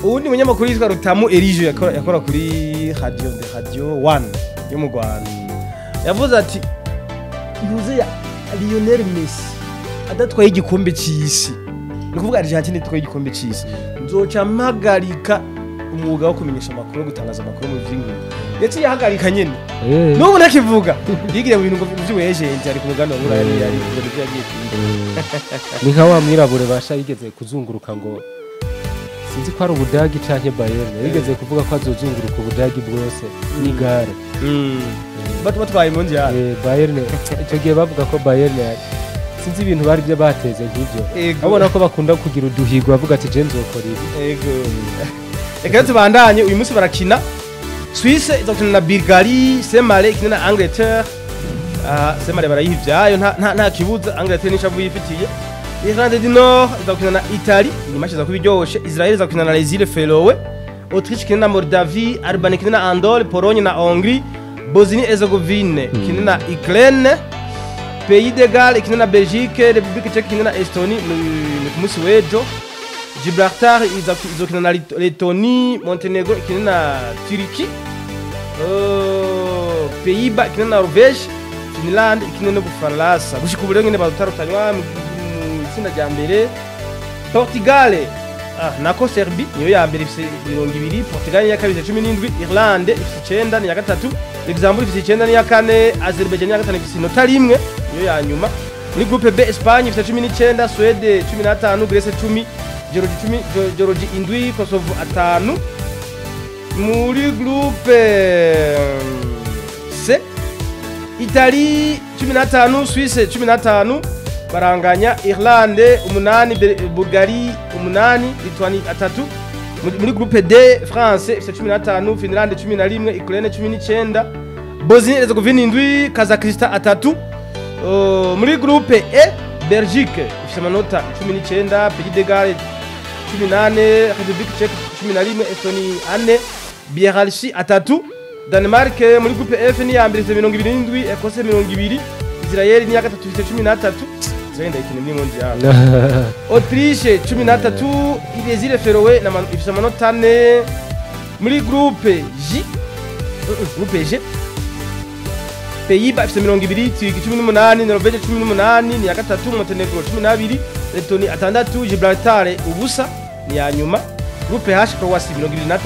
ubundi munyamakuru yitwa Rutamu Elige yakora kuri radio 1 yo mu Rwanda yavuze ati ntuze ya Lionel Messi adatwaye igikombe cy'isi no kuvuga Argentine itwaye igikombe cy'isi nzoca mpagarika umwuga wo kumenyesha amakuru gutangaza amakuru mu vy'inkuru ndetse yahagarika nyene n'ubu nakivuga yigire mu bintu by'ubuyejenje ari ku mugano wa Buraya yari ku byo yagiye ni nka wa mwirabure basha yigeze kuzunguruka ngo sinzi ko ari Ubudagi canke Bayern yigeze kuvuga ko azozunguruka Ubudagi bwose n'igare batwaye mondial Bayern icyo gihe bavuga ko Bayern sinzi ibintu bari byo bateze nk'ibyo abona ko bakunda kugira uduhigo bavuga ati je nzokora ibi yego reka tubandanye uyu munsi barakina Suisse izakina na Bulgarie Semale ikina na Angleterre Semale barayivyayo nta kibuza Angleterre nishavu yifitiye Irlande du Nord izakina na Italie ni match zakubiryoshe Israel izakina na Les Îles Féroé Autriche ikina na Moldavie Albanie ikina na Andorre Pologne na Hongrie Bosnie Herzégovine ikina na Ukraine Pays de Galles ikina na Belgique République Tchèque ikina na Estonie ni ku munsi w'ejo Gibraltar izokina na Lettonie, Montenegro ikina na Turki, Pays-Bas ikina na Norvège, Finland ikina no Bufaransa. Gushika ubu rero nyene barutarutanywa mu itsinda rya mbere. Portugal nako Serbia niyo ya mbere ifite 20, Portugal ya kabiri 17, Irlande ifite 9 ni ya gatatu, Luxembourg ifite 9 ni ya kane, Azerbaijan ya gatanu ifite inota rimwe niyo ya nyuma. Muri groupe B Espagne ifite 19, Suède 15, Grèce 10, Georgie indwi Kosovo atanu muri groupe C Italie 15 Suisse 15 baranganya Irlande 8 Bulgarie 8 Lituanie 3 muri groupe D France ifite 15, Finland 11, Ukraine 19, Bosnie Herzegovina 7, Kazakhstan 3. Muri groupe E Belgique ifite amanota 19, Pays de Galles 18, République Tchèque 11, Estonie 4, Biélorussie 3. Denmark muri groupe F ni ya mbere ifite 27, Ecosse 20, Israel ni ya gatatu ifite 13. Zenda ikine muri mondial. Autriche 13, Ibezile Feroe na ifite amanota 4. Muri groupe J groupe G Pays-Bas ifite 20, Turquie 18, Norvège 18 ni ya gatatu, Montenegro 12, Lettonie 6, Gibraltar ubusa ni ya nyuma. Groupe H Croatie 23,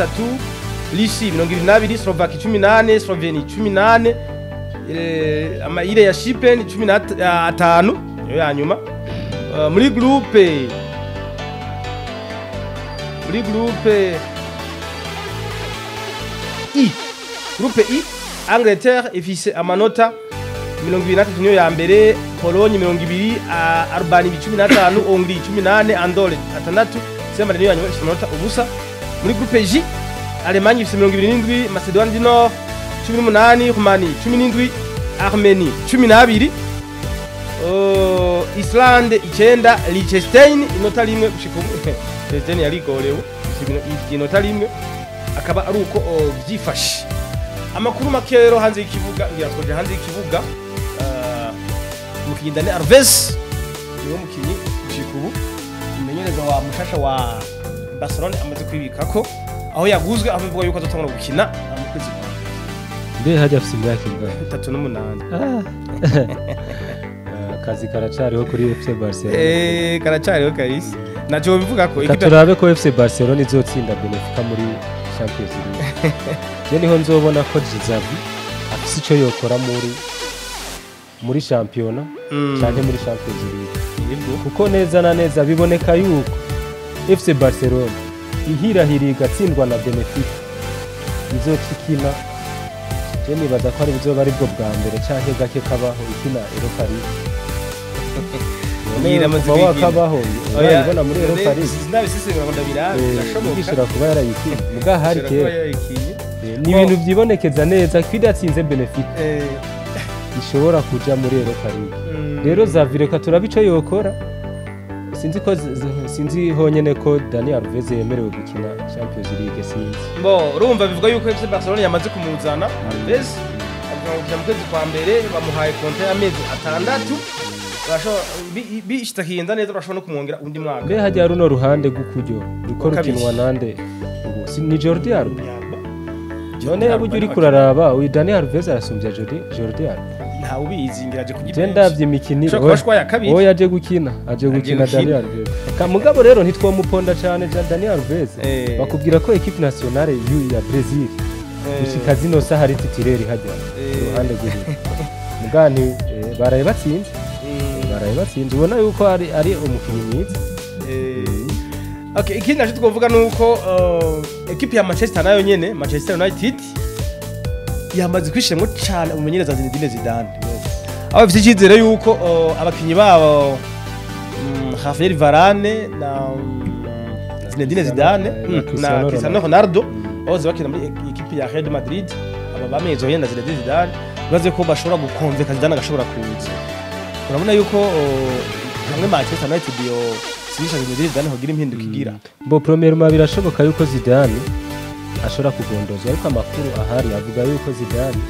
Russie 22, Slovaquie 18, Slovenie 18, amaile ya Chypre 15 yo ya nyuma. Muri groupe I Angleterre ifise amanota 23 niyo ya mbere, Pologne 20, Albanie 15, Hongrie 18, Andorre 6, Sema niyo ya nyuma ifise amanota ubusa. Muri groupe J Allemagne ifise 27, Macedoine du Nord 18, Roumanie 17, Armenie 12, Islande 9, Liechtenstein inota rimwe gushika Liechtenstein yarigorewe inota rimwe, akaba ari uko byifashe. Amakuru makero hanze y'ikibuga ngira twaje hanze y'ikibuga, umukinyi Dani Alves niwe mukinyi gushika ubu umenyereza wa mushasha wa Barcelona amaze kwibikako, aho yaguzwe avuga yuko azotangura gukina mu kwezi kwa mbe hajya afite imyaka ingahe? 38. Akazi karacariho kuri FC Barcelona. Karacariho kabisa. Nacho bivuga ko turabe ko FC Barcelona izotsinda Benfica muri Champions League. Je niho nzobona ko Xavi afise ico yokora muri championnat cyane muri Champions League. Kuko neza na neza biboneka yuko FC Barcelona ihirahiri igatsindwa na Benfica izokikina. Je nibaza ko ari bizoba ari bwo bwa mbere cyangwa gake kabaho ikina Europa League. Nira amaze kabaho urabona muri Europa League sinabisisibira ngo ndabirabe birashoboka gishira kuba yarayikina muga hari kera ni ibintu byibonekeza neza kwidatsinze Benfica ishobora kuja muri Europa League. Rero Xavi ka turabico yokora, sinzi honyene ko Dani Alves yemerewe gukina Champions League sinzi. Urumva bivuga yuko FC Barcelona yamaze kumuzana Alves akagukina mu kwezi kwa mbere, bamuhaye kontra y'amezi 6, bishitakiyenza neza urashobora no kumwongera undi mwaka. Mbe hajya runo ruhande gukuryo riko rukinwa nande ubu ni Jordi Alba. None yaburyo uri kuraraba uyu Dani Alves arasumbya Jordi Alba. Nta ubizi ngiraje kugipesha. Genda vy'imikiniro. Oya aje gukina Dani Alves. Kamugabo rero ntitwomuponda cyane Dani Alves. Bakubwira ko equipe nationale ya Brazil ishika zino sahari titireri hajya ruhande guhi. Mugani baraye batsinze. Ubona yuko ari umukinyi mwiza. Okay, ikindi naje twovuga nuko equipe ya Manchester nayo nyene Manchester United yamaze kwishemwe cyane umumenyereza Zinedine Zidane. Aba bifite icyizere yuko abakinyi babo Rafael Varane na Zinedine Zidane na Cristiano Ronaldo oze bakina muri equipe ya Real Madrid, aba bamezo yenda Zinedine Zidane baze ko bashobora gukonveka Zidane agashobora kuza. Urabona yuko hamwe Manchester United yo sinisha Zinedine Zidane hogira impinduka igira. Premier ma birashoboka yuko Zidane ashobora kugondozwa, ariko amakuru ahari avuga yuko Zidane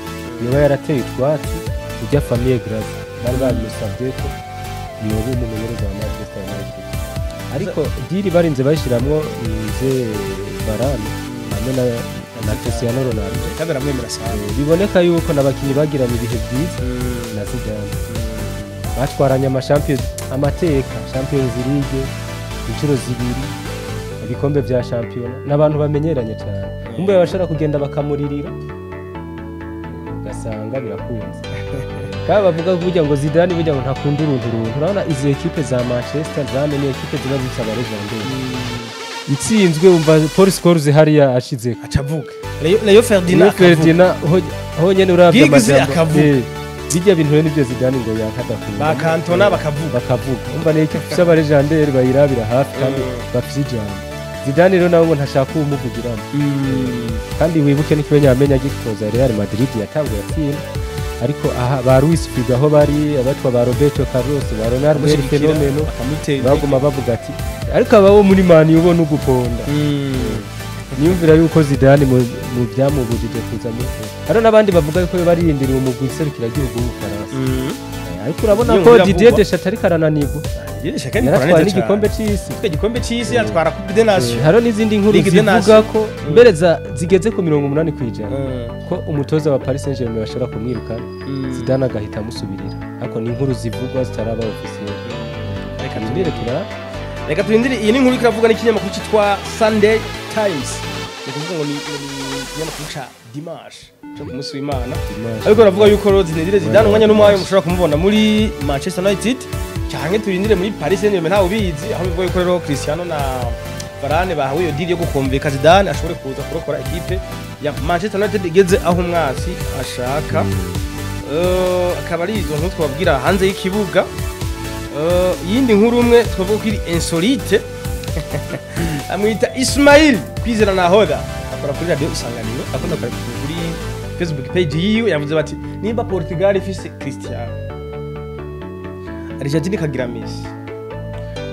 yoba yarateye utwatsi ujya famille grave bari bamusabye ko yoba umumenyereza wa Manchester United, ariko diri barinze bashiramwo nze Varane hamwe na Cristiano Ronaldo kandi aramwemera cyane. Biboneka yuko nabakinyi bagiranye ibihe byiza na Zidane, batwaranye amateka Champions League inshuro zibiri, ibikombe vya champion n'abantu bamenyeranye cyane. Umbe bashara kugenda bakamuririra gasanga birakunze. Kaba bavuga kugira ngo Zidane bijya ngo ntakunda uruntu. Urabona izi equipe za Manchester zamenye equipe ziba zisaba legende. Itsinzwe umva Paul Scholes hariya ashize acavuga. Leo Ferdinand honyene uravya amajambo. Bijya bintu n'ibyo Zidane ngo yankadakunda. Bakantona bakavuga. Umva ne equipe z'aba legendaire bayirabira hafi kandi bafite ijambo. Zidane rero nawe ngo ntashaka umuvugiramo kandi wibuke n'ikibe nyamenya gitoza Real Madrid yatanguye atsinda ariko aha ba Luis Figo aho bari abatwa ba Roberto Carlos ba Ronaldo Fenomeno baguma bavuga ati ariko abawo muri mani ubona uguponda niyumvira yuko Zidane mu byamubujije kuza muri hano n'abandi bavuga ko barindiriye umugwi serukira gihugu mu Faransa ariko urabona ko Didier Deschamps atari karananirwa yaratwara n'igikombe c'isi yatwara Coupe des Nations haro n'izindi nkuru zivuga ko mbere zigeze ku 80% ko umutoza wa Paris Saint-Germain bashobora kumwirukana Zidane agahita amusubirira ariko ni inkuru zivugwa zitaraba officiel reka turindire iyi ni inkuru iravuga n'ikinyamakuru cyitwa Sunday Times ni kuvuga ngo ni ikinyamakuru ca Dimanche cyo ku munsi w'Imana ariko baravuga yuko Zinedine Zidane umwanya n'umwaye mushobora kumubona muri Manchester United cyangwa turindire muri Paris Saint-Germain ntawe ubizi aho bivuga yuko rero Cristiano na Varane bahawe iyo deal yo gukomveka Zidane ashobore kuza kurokora equipe ya Manchester United igeze aho umwasi ashaka akaba ari izo nkuru twabwira hanze y'ikibuga yindi nkuru umwe twavuga ko iri insolite amwita Ismail kwizera nahoda akora kuri radio Isanganiro akunda kuri Facebook page yiwe yavuze bati nimba Portugal ifise Cristiano Argentine kagira Messi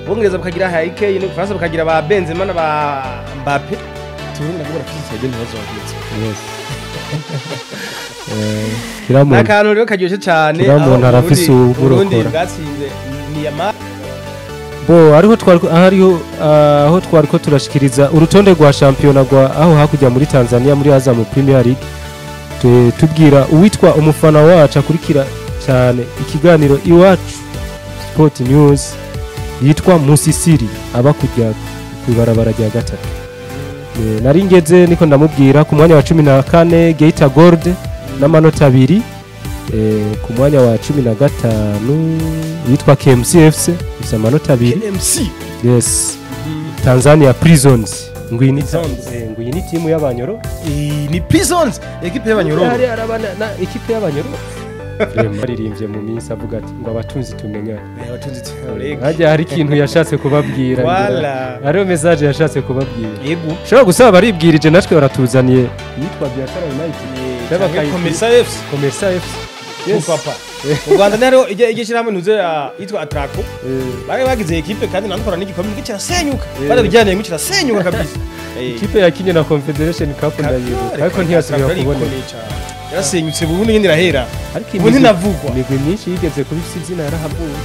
Bongereza bakagira Harry Kane no France bakagira ba Benzema na ba Mbappe tubona nabo barafise cyane ntibazogetse yes kiramuntu akantu rero karyoshe cyane kiramuntu arafise uburundi bwatsinze ni yama bo aho twari ko turashikiriza urutonde rwa championnat rwa aho hakujya muri Tanzania muri Azam Premier League tubwira uwitwa umufana wacu akurikira cyane ikiganiro iwacu Sport News yitwa Musisiri aba kujya kwibarabara rya gatatu nari ngeze niko ndamubwira ku mwanya wa 14 Geita Gold n'amanota 2 ku mwanya wa 15 yitwa KMC FC isa amanota 2 KMC yes Tanzania Prisons ngwini timu y'abanyoro ni Prisons equipe y'abanyoro hari arabana na equipe y'abanyoro maririmbye mu minsi avuga ati ngo abatunzi tumenyane hajya hari ikintu yashatse kubabwira ariyo message yashatse kubabwira yego shobora gusaba baribwirije natwe baratuzaniye yitwa Biatara United Commerce FC yes papa u Rwanda nero igishirahamwe ntuze yitwa Atraco bari bagize equipe kandi nanakora n'igikombe gikirasenyuka barabijyaniye ngo kirasenyuka kabisa equipe yakinye na Confederation Cup ndayibuka ariko ntiyasubira kubona yarasenyutse bubundi ngende irahera ubu ntinavugwa imigwi myinshi yigeze kuba ifite izina yarahavuye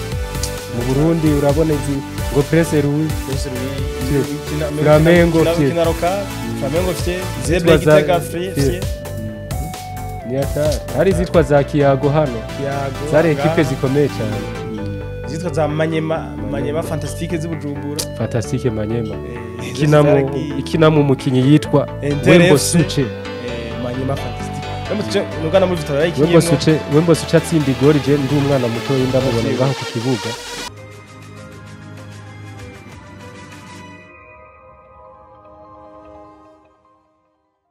mu Burundi urabona izi ngo Prince Louis Flamengo fye Zebre Gitega fye ni atari hari zitwa za Kiyago hano zari equipe zikomeye cyane zitwa za Manyema Fantastique z'Ubujumbura Fantastique Manyema ikinamo umukinyi yitwa Wembo Suche Manyema Fantastique Nugana muri Vitara Wembo Suche atsinda igori je ndi umwana muto ndamubona ngaho ku kibuga